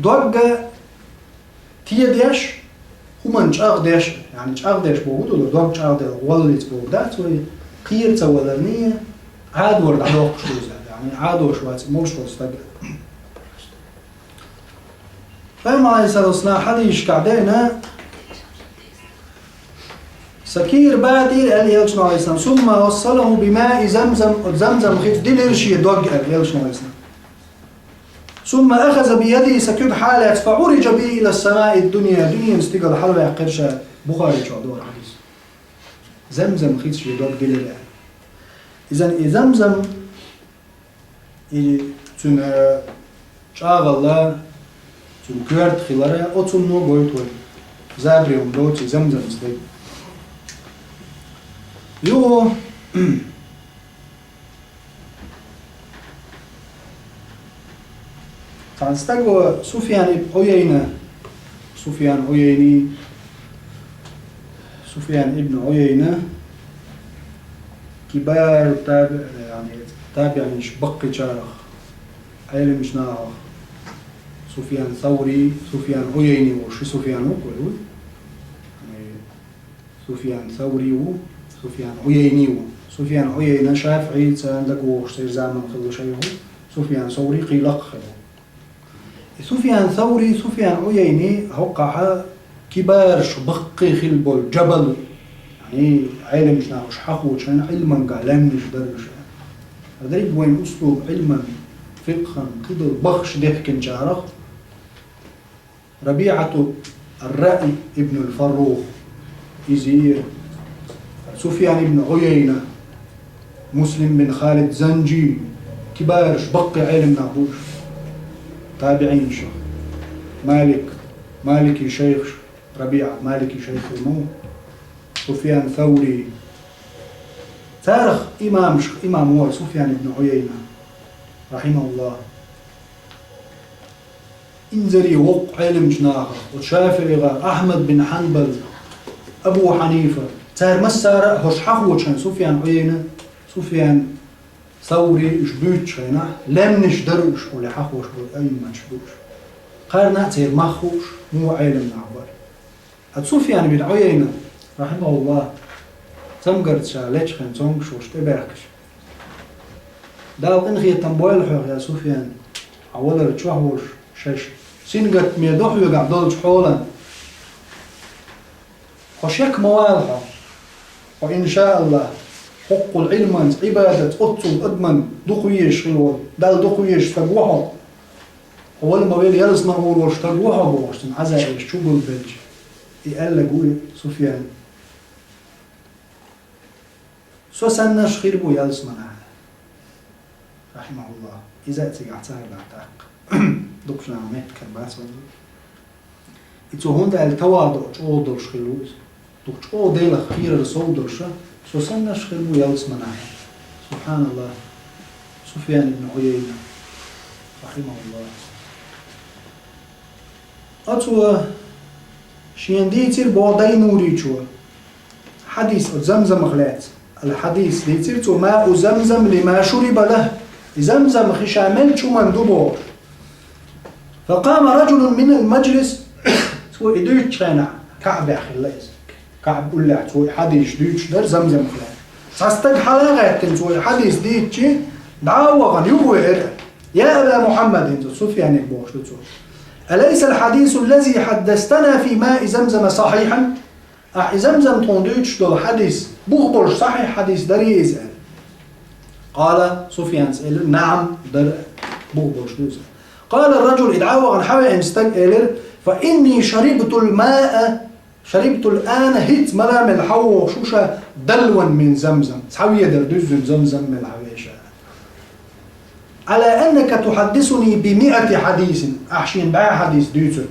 دوجا تيديش هما شاغ داش يعني شاغ داش بود ولا دوج شاغ ده وليت بود ده توي قير تولرنيه عاد ورد على وقت شوزه يعني عاد وشوات مش توستق فما عليه الصلاه والسلام حد يشكعدينا سكير بادي قال يلشنا عليه السلام ثم وصله بماء زمزم زمزم خيف ديلرشي دوج قال يلشنا عليه السلام ثم أخذ بيده سكيب حالة فعرج به إلى السماء الدنيا دنيا استيقظ حلوة قرشة بخاري شو دور حديث زمزم خيط شو دوق دليل إذن زمزم تون شاغل تون كورت خلارة أتون نو بويتوي زابريوم دوتي زمزم استيقظ يو سفيان عيينة سفيان عييني سفيان ابن عيينة كبار تابع مش بقي شارخ علم مش ناخ سفيان ثوري سفيان عييني وش سفيان وكل سفيان ثوري سفيان عييني سفيان عيينة شافعي عندك وش صير زمان خذوا شيء سفيان ثوري قيلق خذوا سفيان ثوري سفيان عييني وقع كبار بقي خلبول جبل يعني علم مش ناخ حقوش أنا علما قالم مش درش هذا وين أسلوب علما فقها كده بخش ضحك جارخ ربيعة الرأي ابن الفروخ يزير سفيان بن عيينة مسلم بن خالد زنجي كبار بقي علم نابوش تابعين شيخ مالكي شيخ ربيعة مالكي شيخ الموت سفيان ثوري تاريخ إمام هو سفيان بن عيينة رحمه الله إنزري وق علم جناخه وشافعي أحمد بن حنبل أبو حنيفة تار مسار هش حقو كان سفيان عيينة سفيان ثوري إشبوت شينا لم نشدرش ولا حقوش ولا أي ما شبوش قارنا تير مخوش مو علم نعبر هاد سفيان بن عيينة رحمه الله تمقرد شالج خن تونغ شوش تباركش داو إنخي تنبويل حوغ يا سفيان أولا رتشوحوش شش سينغت ميدوح يقع دولج حولا خشيك موالها وإن شاء الله حق العلم عبادة أطل أدمن دقويش خلوه دال دقويش تقوحه أول ما بيل يلس نمور وش تقوحه بوش تنعزائش شو قل بلج يقال لقوي سفيان سو سنش خيربو يلس منها رحمه الله إذا تقع تاهر بعتاق دقشنا عميت كرباس إتو هوندا التواضع تقودر شخلوز دقش أو ديلا خير رسول شا سو سنش خيربو يلس منها سبحان الله سفيان بن عيينة رحمه الله أتوا شيندي تصير بوضعي نوري شو حديث زمزم غلات الحديث دي تصير تو ماء زمزم لما شرب له زمزم خشامل شو مندوبه فقام رجل من المجلس سوى إدوش خانع كعب يا أخي الله يسك كعب قول له سوى حديث دوش در زمزم غلات ساستق حلاقة سوى حديث دي شيء دعوة يبوه يا أبا محمد سفيان البوش أليس الحديث الذي حدثتنا في ماء زمزم صحيحا؟ زمزم تندوش دول حديث بغبرش صحيح حديث دري يزال قال سفيان سأل نعم در بغبرش دوزال قال الرجل ادعاوا عن حوى انستقل فإني شربت الماء شربت الآن هيت ملا من الحو وشوشة دلوا من زمزم سحوية دردوز زمزم من الحويشة على أنك تحدثني ب100 حديث أحشين بها حديث دوتر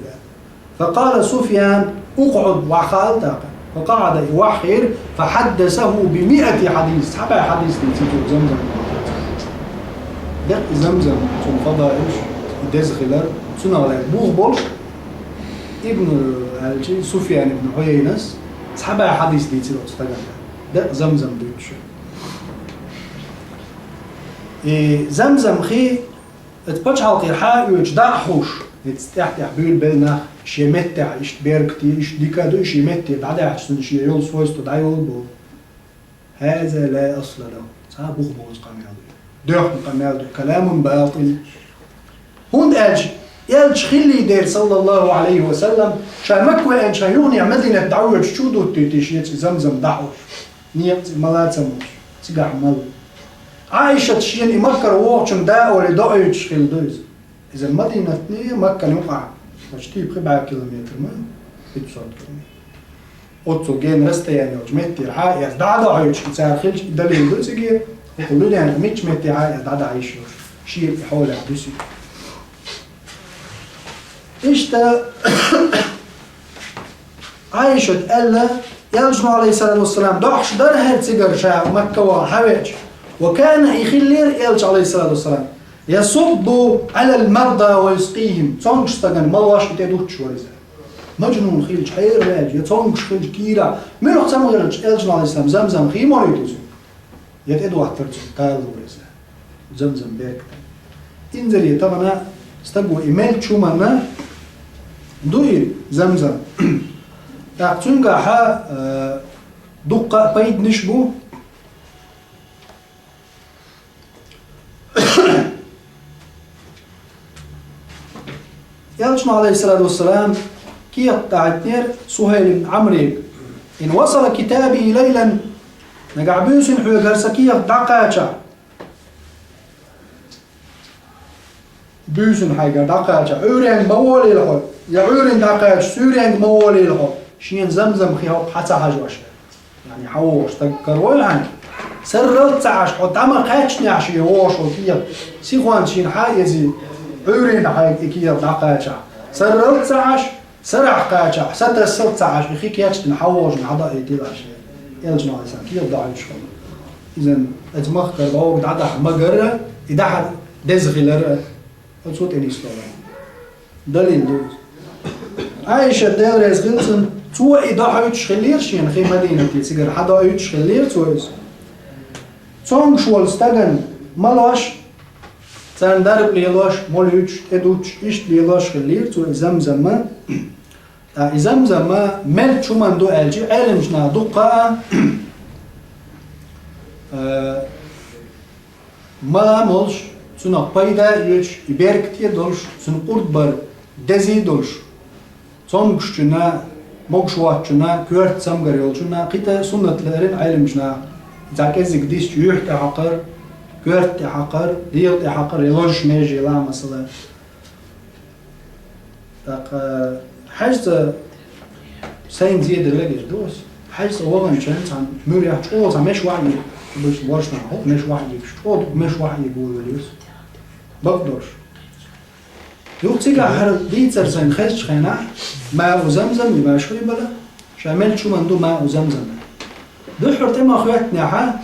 فقال سفيان اقعد وخالتك فقعد يوحر فحدثه ب100 حديث حبا حديث نتيجه زمزم دق زمزم تنفضى إيش دزخلر سنة ولا بوغبول ابن سفيان بن عيينس حبا حديث نتيجه دق زمزم دوتش زمزم خي اتبتش على قرحاء ويجدع حوش يتستحتح بيل بلنا شيمتع إيش بيركتي إيش ديكادو إيش يمتع بعدها عشان شيء يول سويس تدعي يول هذا لا أصل له صار بغبوز قميل ده قميل كلام باطل هون يالج خلي دير صلى الله عليه وسلم شامكوا إن شايوني عمدنا دعوة شودو تيشيت زمزم دعوة نيت ملات سموش تجاه مل عايشة شيء يمكر وقتهم داء ولا داء خل دوز إذا المدينة نية مكة نوقع مشتي بخبعة كيلومتر ما بتصور كيلومتر أوتو جين رستة يعني وجمتي رحاء يعني دعدا عايش كتير خلش دليل دوز جيه وكله يعني ميتش متي عايش دعدا عايش شيء يحاول يحدث إيش تا عايشة ألا يلجم عليه الصلاة والسلام دعش درها تسجر شاء مكة وحويج وكان يخلير يلج عليه الصلاة والسلام يصب على المرضى ويسقيهم صنش تجن ملواش تدوش ورزا مجنون خيلش حير واج يتصونش خيلش كيرا من وقت سمغرج إلجنا على الإسلام زمزم خي مريتوزو يتأدو أحترج قال ورزا زمزم بيرك إنزل يتغنى استقبوا إيميل شو منا دوي زمزم تاقتون قاحا دقة بيد نشبو يالجنا عليه الصلاة والسلام كي يقطعتنير سهيل عمريك إن وصل كتابي ليلا نقعبوس حوي غرسكي يقطعقاتشا بوسن حاجة دقاتشا عورين بولي لحو يا عورين دقاتش سورين بولي لحو شين زمزم خيهو حتى حاجوش يعني حوش تذكروا عنك سرلت عاش حط عما قاتشني عشي هوش وكيا سيخوان شين حايزي عورين حاجة كيا دقاتشا سرلت عاش سرع قاتشا ستة سلت عاش بخيك ياتش نحوش نحضا يدير عشي يلجمع الإنسان كيا ضاعي شغل إذن أتمخكر بهو بدعدح مقرة يدحد دزغي لرأ أتصوت إني سلوغان دليل دوز عايشة دير يزغلتن تو إضاحة يتشخليرش يعني خي مدينة تيسيقر حدا يتشخلير تويز تونغ شوال ستاقن ملوش تان دارب ليلوش موليوش إدوش إشت ليلوش خلير تو زمزم زمزم مل شو من دو ألجي علمشنا دقة ما مولش سنة بايدا يوش يبركتي دولش سنة قرد بر دزي دولش صنقشنا مقشواتنا كورت سمغر يولشنا قيتا سنة لرين علمشنا إذا كزك ديش يوح تحقر كورت تحقر ديل تحقر يلوش ميجي لا مثلا حاجة سين زيادة لقيش دوس حاجة أولاً شانت عن مريح شوط عن مش وعي بس بارشنا هو مش وعي شوط مش وعي يقول وليس بقدرش يوتيجا هر ديتر سين خيش خينا ما وزمزم يبقى شوي بلا شامل شو مندو ما وزمزم دحرت ما خواتنا ها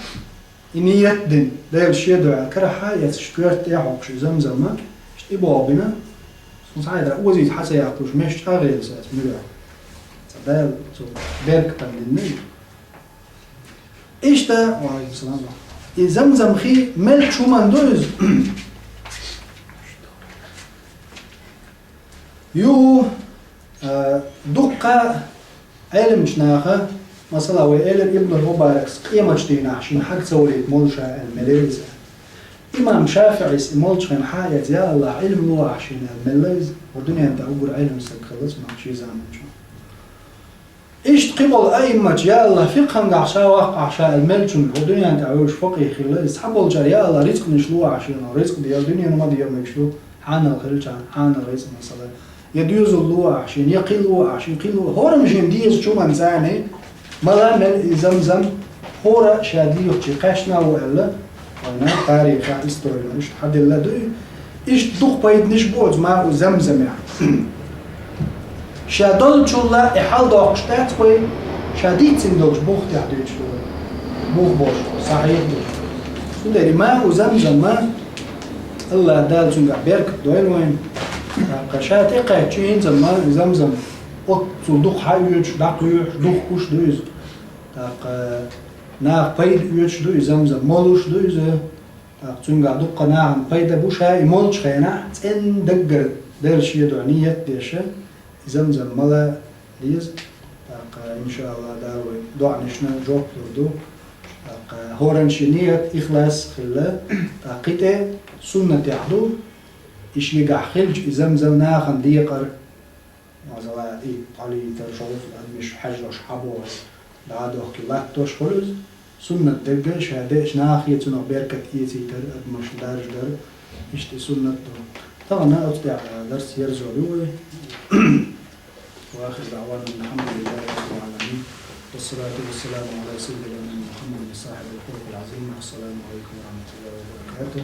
إني يدن ده الشيء ده كره يتشكرت يا حق شو زمزم ما اشتي بابنا صعيدا وزيد حتى يعطوش مش تغير ساعات مريح ده بيرك تمليني إيش ده وعليكم السلام زمزم خي مل شو مندوز يو دقة علم شناخة مثلا وعلم ابن المبارك قيمة شتينا عشان حق سوليت مولشة المليز إمام شافعي مولشة حاجة يا الله علم نوع عشان المليز والدنيا أنت أقول علم سكخلص ما شيء زمان شو إيش تقبل أئمة يا الله فقه عشان واقع عشان الملجون والدنيا أنت عاوش فقه خلص حبل جار يا الله رزق نشلوه عشان رزق ديال الدنيا ما ديال مكشلو حان الخلج حان الرزق مثلا يدوز الله عشان يقلوا عشان يقلوا هورا مجين ديز شو من زاني ملا من زمزم هورا شادي يحكي قاشنا ولا وانا تاريخ استوري مش حد الله دو إيش دوق بايد نشبوت مع زمزم يعني شادل شو لا إحال داقشتات خوي شاديد سندوش بوخ تحديد شو بوخ باش صحيح باش شو داري ما وزمزم ما الله دال شو بيرك دوين وين قشات إقاعدين زمان زمزم أصل دوق حيوش دقيوش دوق كوش دويز ناق بايد يوش دويز زمزم مالوش دويز تونجا دوق ناعم بايد بوش هاي مالش خينا تن دقر دير شيء دعنية ديشة زمزم ملا ليز إن شاء الله داوي دعنيشنا جوب لردو هورنش نية إخلاص خلا قيته سنة يحدو إيش يقع خلج زمزم ناخن ديقر مثلا إيه علي ترشوف مش حاجة شحبوا بعده كلات توش خلص سنة دقة شهادة ناخية سنة بركة إيتي تر مش دارج در إيش سنة طبعا أنا أستطيع درس يرجع له وآخر دعوانا الحمد لله رب العالمين والصلاة والسلام على سيدنا محمد صاحب الخلق العظيم. السلام عليكم ورحمة الله وبركاته.